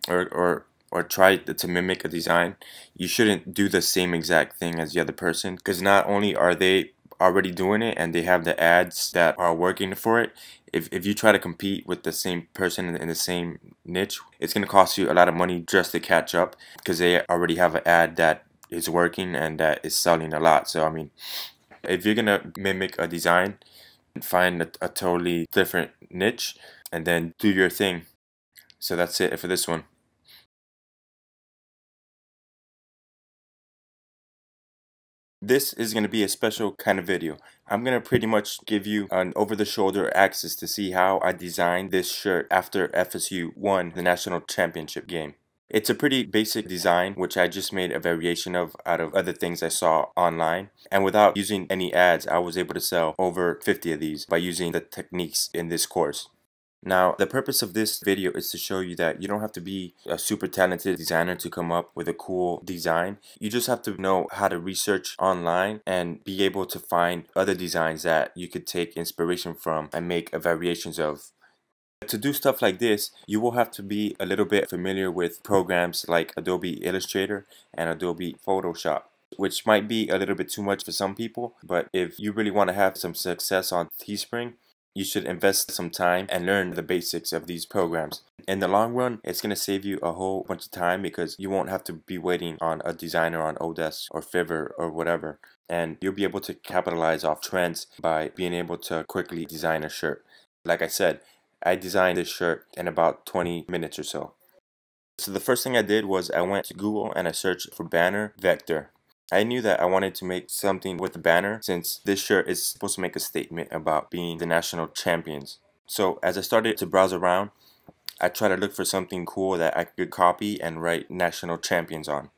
or try to mimic a design, you shouldn't do the same exact thing as the other person, because not only are they already doing it and they have the ads that are working for it, if you try to compete with the same person in the same niche, it's going to cost you a lot of money just to catch up, because they already have an ad that is working and that is selling a lot. So I mean, if you're going to mimic a design, find a totally different niche and then do your thing. So that's it for this one. This is going to be a special kind of video. I'm going to pretty much give you an over-the-shoulder access to see how I designed this shirt after FSU won the national championship game. It's a pretty basic design, which I just made a variation of out of other things I saw online. And without using any ads, I was able to sell over 50 of these by using the techniques in this course. Now, the purpose of this video is to show you that you don't have to be a super talented designer to come up with a cool design. You just have to know how to research online and be able to find other designs that you could take inspiration from and make variations of. To do stuff like this, you will have to be a little bit familiar with programs like Adobe Illustrator and Adobe Photoshop, which might be a little bit too much for some people, but if you really want to have some success on Teespring, you should invest some time and learn the basics of these programs. In the long run, it's going to save you a whole bunch of time, because you won't have to be waiting on a designer on Odesk or Fiverr or whatever, and you'll be able to capitalize off trends by being able to quickly design a shirt. Like I said, I designed this shirt in about 20 minutes or so. So the first thing I did was I went to Google and I searched for banner vector. I knew that I wanted to make something with the banner, since this shirt is supposed to make a statement about being the national champions. So as I started to browse around, I tried to look for something cool that I could copy and write national champions on.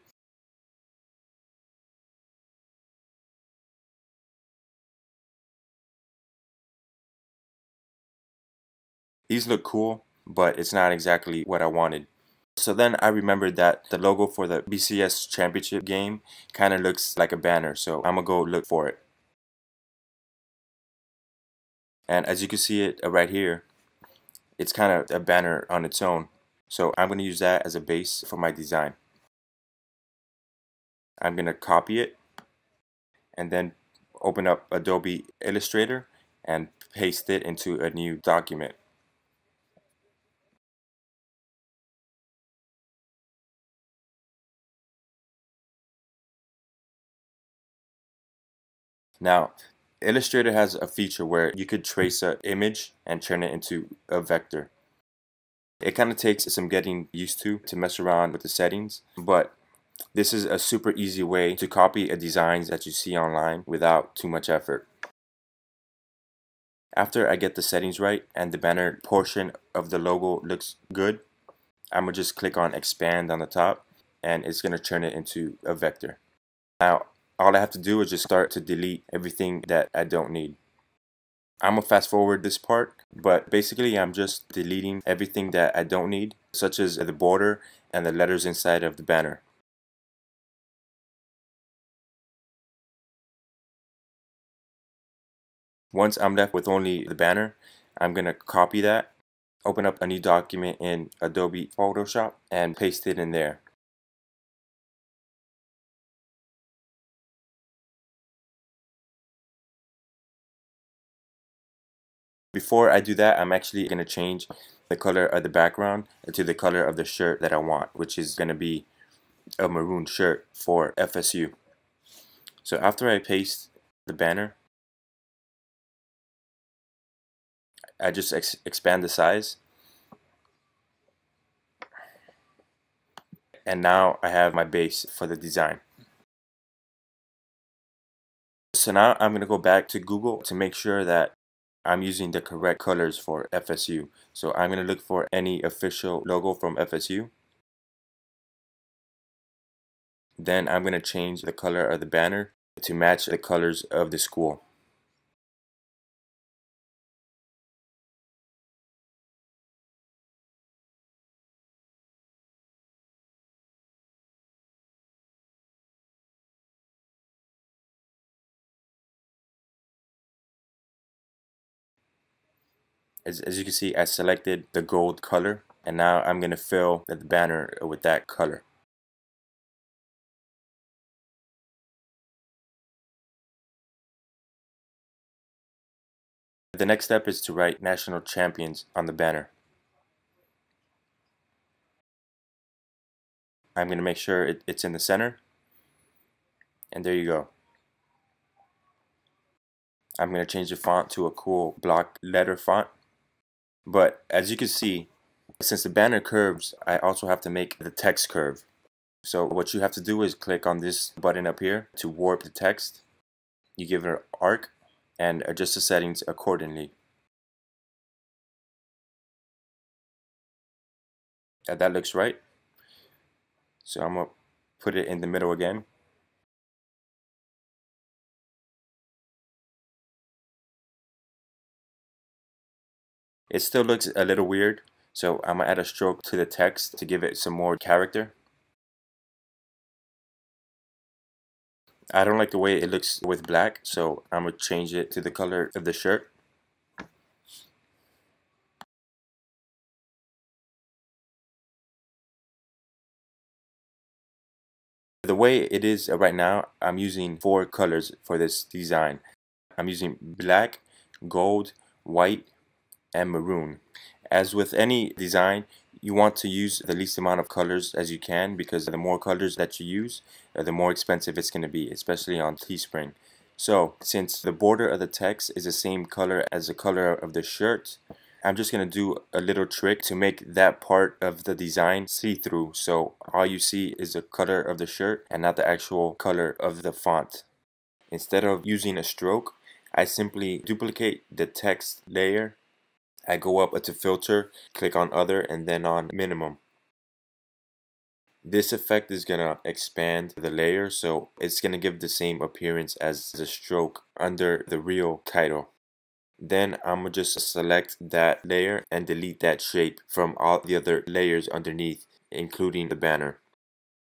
These look cool, but it's not exactly what I wanted. So then I remembered that the logo for the BCS championship game kind of looks like a banner, so I'm gonna go look for it. And as you can see it right here, it's kind of a banner on its own. So I'm going to use that as a base for my design. I'm going to copy it and then open up Adobe Illustrator and paste it into a new document. Now, Illustrator has a feature where you could trace an image and turn it into a vector. It kind of takes some getting used to mess around with the settings, but this is a super easy way to copy a designs that you see online without too much effort. After I get the settings right and the banner portion of the logo looks good, I'm going to just click on expand on the top, and it's going to turn it into a vector. Now, all I have to do is just start to delete everything that I don't need. I'm going to fast forward this part, but basically I'm just deleting everything that I don't need, such as the border and the letters inside of the banner. Once I'm left with only the banner, I'm going to copy that open up a new document in Adobe Photoshop and paste it in there. Before I do that, I'm actually going to change the color of the background to the color of the shirt that I want, which is going to be a maroon shirt for FSU. So after I paste the banner, I just expand the size, and now I have my base for the design. So now I'm going to go back to Google to make sure that I'm using the correct colors for FSU. So I'm going to look for any official logo from FSU. Then I'm going to change the color of the banner to match the colors of the school. As you can see, I selected the gold color, and now I'm going to fill the banner with that color. The next step is to write National Champions on the banner. I'm going to make sure it's in the center, and there you go. I'm going to change the font to a cool block letter font. But as you can see, since the banner curves, I also have to make the text curve. So what you have to do is click on this button up here to warp the text. You give it an arc and adjust the settings accordingly. That looks right. So I'm going to put it in the middle again. It still looks a little weird, so I'm going to add a stroke to the text to give it some more character. I don't like the way it looks with black, so I'm going to change it to the color of the shirt. The way it is right now, I'm using 4 colors for this design. I'm using black, gold, white, and maroon. As with any design, you want to use the least amount of colors as you can, because the more colors that you use, the more expensive it's going to be, especially on Teespring. So since the border of the text is the same color as the color of the shirt, I'm just going to do a little trick to make that part of the design see-through, so all you see is the color of the shirt and not the actual color of the font. Instead of using a stroke, I simply duplicate the text layer. I go up to filter, click on other, and then on minimum. This effect is going to expand the layer, so it's going to give the same appearance as the stroke under the real title. Then I'm going to just select that layer and delete that shape from all the other layers underneath, including the banner.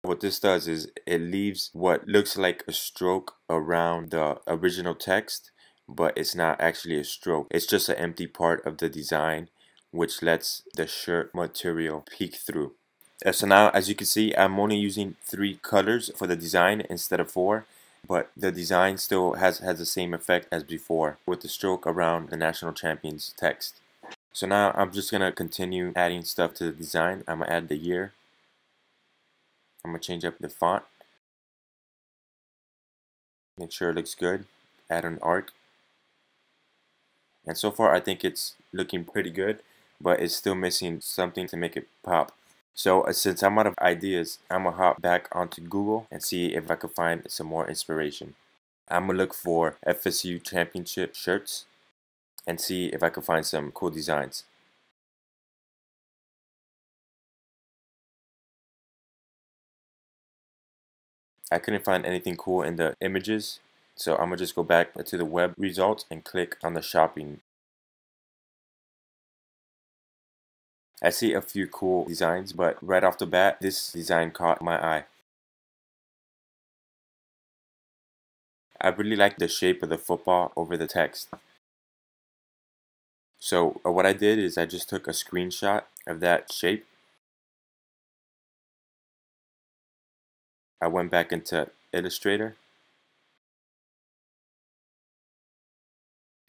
What this does is it leaves what looks like a stroke around the original text, but it's not actually a stroke. It's just an empty part of the design, which lets the shirt material peek through. So now, as you can see, I'm only using 3 colors for the design instead of 4, but the design still has the same effect as before with the stroke around the national champions text. So now I'm just going to continue adding stuff to the design. I'm going to add the year. I'm going to change up the font. Make sure it looks good. Add an arc. And so far I think it's looking pretty good, but it's still missing something to make it pop. So since I'm out of ideas, I'm going to hop back onto Google and see if I can find some more inspiration. I'm going to look for FSU championship shirts and see if I can find some cool designs. I couldn't find anything cool in the images, so I'm going to just go back to the web results and click on the shopping. I see a few cool designs, but right off the bat, this design caught my eye. I really like the shape of the football over the text. So what I did is I just took a screenshot of that shape. I went back into Illustrator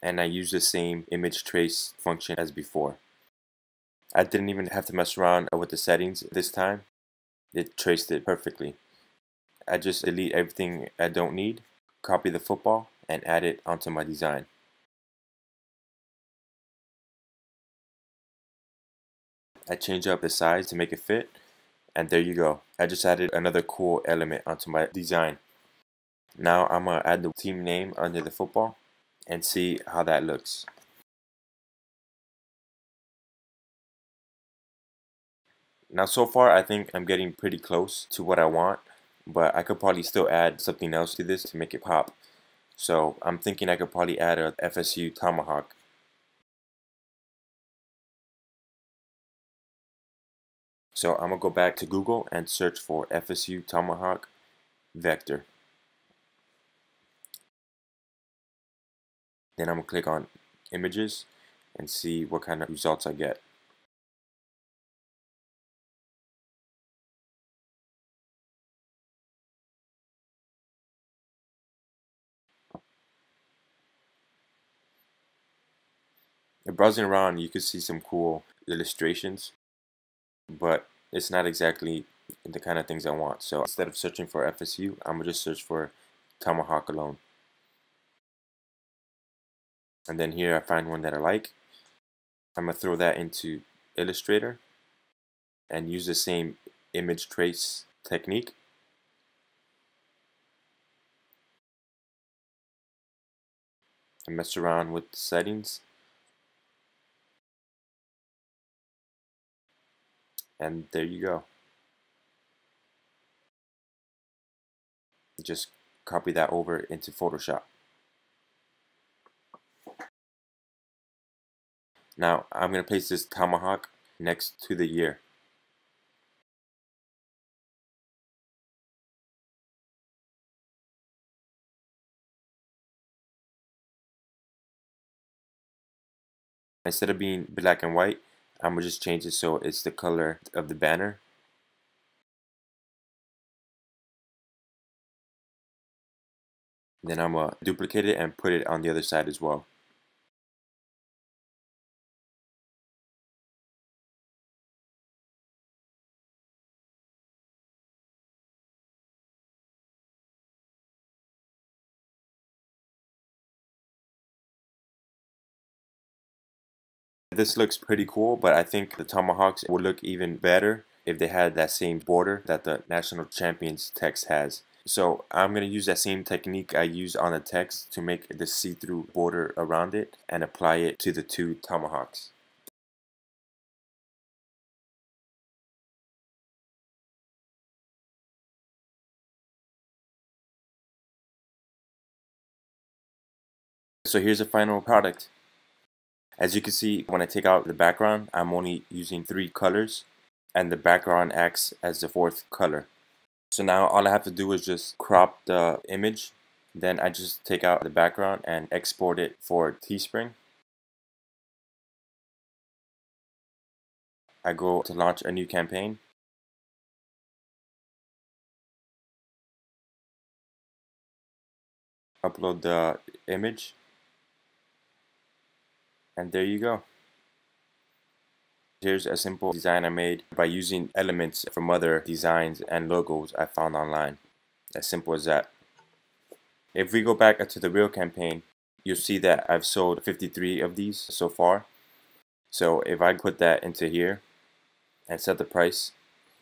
and I used the same image trace function as before. I didn't even have to mess around with the settings this time. It traced it perfectly. I just delete everything I don't need, copy the football, and add it onto my design. I change up the size to make it fit, and there you go. I just added another cool element onto my design. Now I'm gonna add the team name under the football and see how that looks. Now so far I think I'm getting pretty close to what I want, but I could probably still add something else to this to make it pop. So I'm thinking I could probably add a FSU tomahawk. So I'm gonna go back to Google and search for FSU tomahawk vector. Then I'm gonna click on images and see what kind of results I get. Browsing around, you could see some cool illustrations, but it's not exactly the kind of things I want. So instead of searching for FSU, I'm gonna just search for tomahawk alone. And then here I find one that I like. I'm gonna throw that into Illustrator and use the same image trace technique. And mess around with the settings. And there you go. Just copy that over into Photoshop. Now I'm going to place this tomahawk next to the year. Instead of being black and white, I'm going to just change it so it's the color of the banner. Then I'm going to duplicate it and put it on the other side as well. This looks pretty cool, but I think the tomahawks would look even better if they had that same border that the national champions text has. So I'm going to use that same technique I used on the text to make the see-through border around it and apply it to the two tomahawks. So here's the final product. As you can see, when I take out the background, I'm only using 3 colors, and the background acts as the 4th color. So now all I have to do is just crop the image, then I just take out the background and export it for Teespring. I go to launch a new campaign. Upload the image, and there you go. Here's a simple design I made by using elements from other designs and logos I found online. As simple as that. If we go back to the real campaign, you'll see that I've sold 53 of these so far. So if I put that into here and set the price,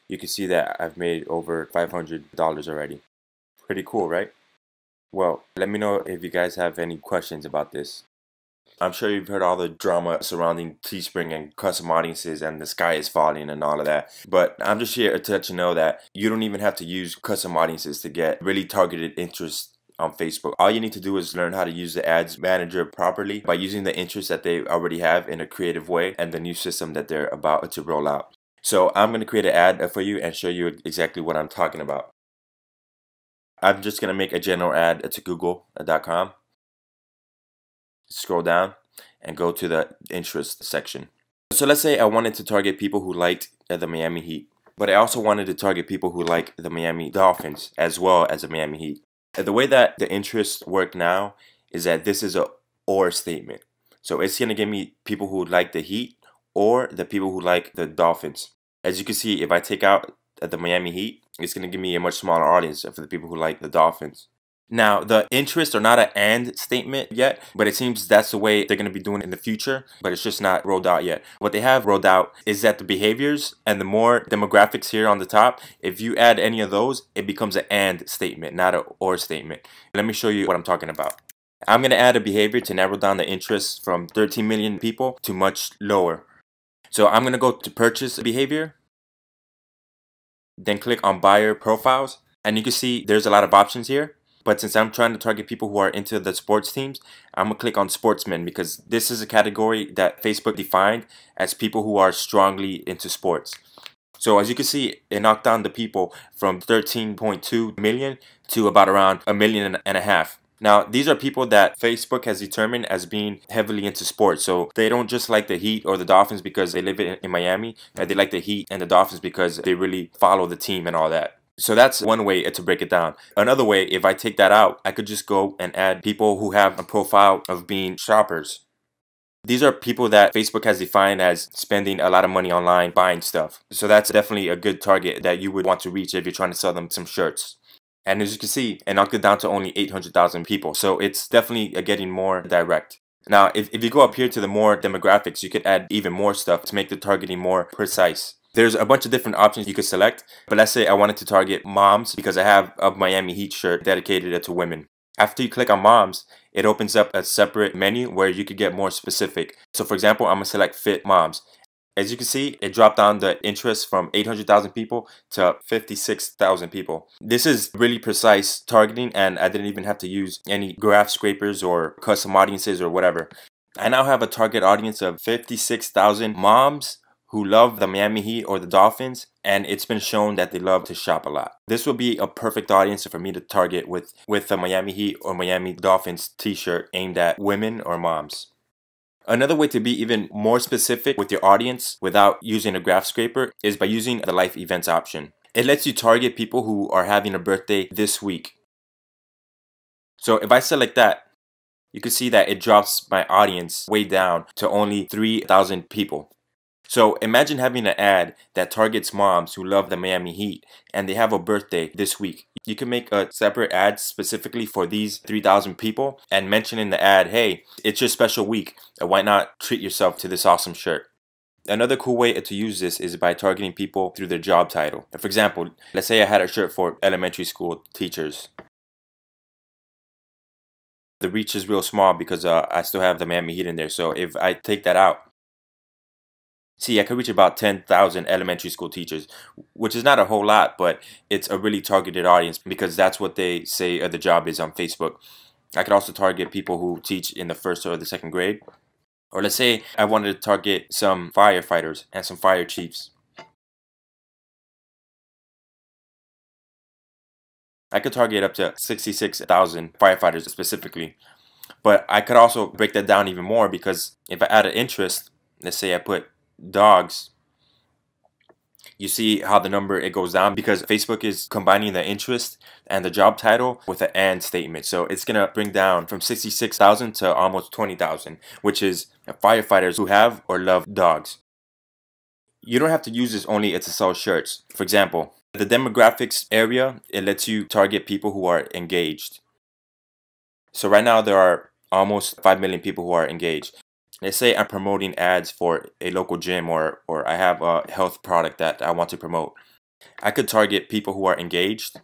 you can see that I've made over $500 already. Pretty cool, right? Well, let me know if you guys have any questions about this. I'm sure you've heard all the drama surrounding Teespring and custom audiences and the sky is falling and all of that. But I'm just here to let you know that you don't even have to use custom audiences to get really targeted interest on Facebook. All you need to do is learn how to use the ads manager properly by using the interests that they already have in a creative way and the new system that they're about to roll out. So I'm going to create an ad for you and show you exactly what I'm talking about. I'm just going to make a general ad to google.com. Scroll down and go to the interest section. So let's say I wanted to target people who liked the Miami Heat, but I also wanted to target people who like the Miami Dolphins as well as the Miami Heat. The way that the interests work now is that this is a or statement. So it's going to give me people who like the Heat or the people who like the Dolphins. As you can see, if I take out the Miami Heat, it's going to give me a much smaller audience for the people who like the Dolphins. Now, the interests are not an and statement yet, but it seems that's the way they're going to be doing it in the future, but it's just not rolled out yet. What they have rolled out is that the behaviors and the more demographics here on the top, if you add any of those, it becomes an and statement, not an or statement. Let me show you what I'm talking about. I'm going to add a behavior to narrow down the interests from 13 million people to much lower. So I'm going to go to purchase behavior, then click on buyer profiles, and you can see there's a lot of options here. But since I'm trying to target people who are into the sports teams, I'm going to click on sportsmen because this is a category that Facebook defined as people who are strongly into sports. So as you can see, it knocked down the people from 13.2 million to about around 1.5 million. Now, these are people that Facebook has determined as being heavily into sports. So they don't just like the Heat or the Dolphins because they live in Miami. They like the Heat and the Dolphins because they really follow the team and all that. So that's one way to break it down. Another way, if I take that out, I could just go and add people who have a profile of being shoppers. These are people that Facebook has defined as spending a lot of money online buying stuff. So that's definitely a good target that you would want to reach if you're trying to sell them some shirts. And as you can see, it knocked it down to only 800,000 people. So it's definitely getting more direct. Now, if you go up here to the more demographics, you could add even more stuff to make the targeting more precise. There's a bunch of different options you could select, but let's say I wanted to target moms because I have a Miami Heat shirt dedicated to women. After you click on moms, it opens up a separate menu where you could get more specific. So for example, I'm going to select fit moms. As you can see, it dropped down the interest from 800,000 people to 56,000 people. This is really precise targeting, and I didn't even have to use any graph scrapers or custom audiences or whatever. I now have a target audience of 56,000 moms who love the Miami Heat or the Dolphins, and it's been shown that they love to shop a lot. This will be a perfect audience for me to target with the Miami Heat or Miami Dolphins t-shirt aimed at women or moms. Another way to be even more specific with your audience without using a graph scraper is by using the life events option. It lets you target people who are having a birthday this week. So if I select that, you can see that it drops my audience way down to only 3,000 people. So imagine having an ad that targets moms who love the Miami Heat and they have a birthday this week. You can make a separate ad specifically for these 3,000 people and mention in the ad, hey, it's your special week. Why not treat yourself to this awesome shirt? Another cool way to use this is by targeting people through their job title. For example, let's say I had a shirt for elementary school teachers. The reach is real small because I still have the Miami Heat in there. So if I take that out, see, I could reach about 10,000 elementary school teachers, which is not a whole lot, but it's a really targeted audience because that's what they say the job is on Facebook. I could also target people who teach in the first or the second grade. Or let's say I wanted to target some firefighters and some fire chiefs. I could target up to 66,000 firefighters specifically. But I could also break that down even more because if I add an interest, let's say I put dogs, you see how the number it goes down because Facebook is combining the interest and the job title with an and statement. So it's going to bring down from 66,000 to almost 20,000, which is firefighters who have or love dogs. You don't have to use this only to sell shirts. For example, the demographics area, it lets you target people who are engaged. So right now there are almost 5 million people who are engaged. Let's say I'm promoting ads for a local gym or I have a health product that I want to promote. I could target people who are engaged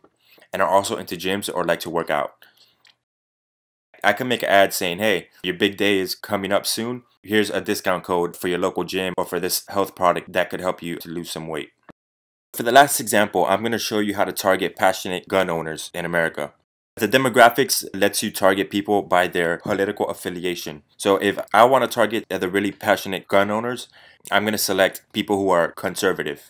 and are also into gyms or like to work out. I could make an ad saying, hey, your big day is coming up soon. Here's a discount code for your local gym or for this health product that could help you to lose some weight. For the last example, I'm going to show you how to target passionate gun owners in America. The demographics lets you target people by their political affiliation. So if I want to target the really passionate gun owners, I'm going to select people who are conservative.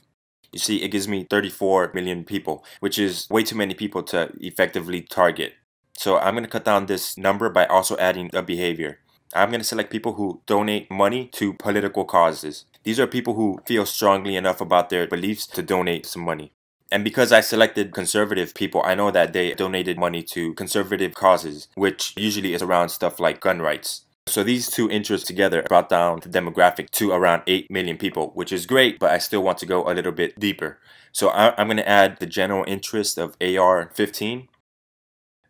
You see, it gives me 34 million people, which is way too many people to effectively target. So I'm going to cut down this number by also adding a behavior. I'm going to select people who donate money to political causes. These are people who feel strongly enough about their beliefs to donate some money. And because I selected conservative people, I know that they donated money to conservative causes, which usually is around stuff like gun rights. So these two interests together brought down the demographic to around 8 million people, which is great, but I still want to go a little bit deeper. So I'm going to add the general interest of AR-15.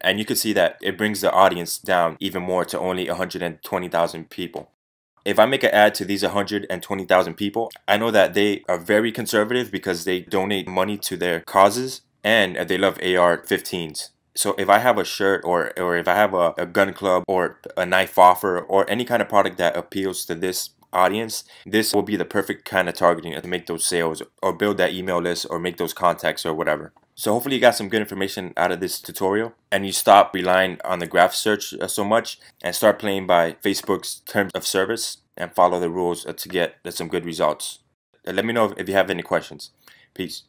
And you can see that it brings the audience down even more to only 120,000 people. If I make an ad to these 120,000 people, I know that they are very conservative because they donate money to their causes and they love AR-15s. So if I have a shirt or if I have a gun club or a knife offer or any kind of product that appeals to this audience, this will be the perfect kind of targeting to make those sales or build that email list or make those contacts or whatever. So hopefully you got some good information out of this tutorial and you stop relying on the graph search so much and start playing by Facebook's terms of service and follow the rules to get some good results. Let me know if you have any questions. Peace.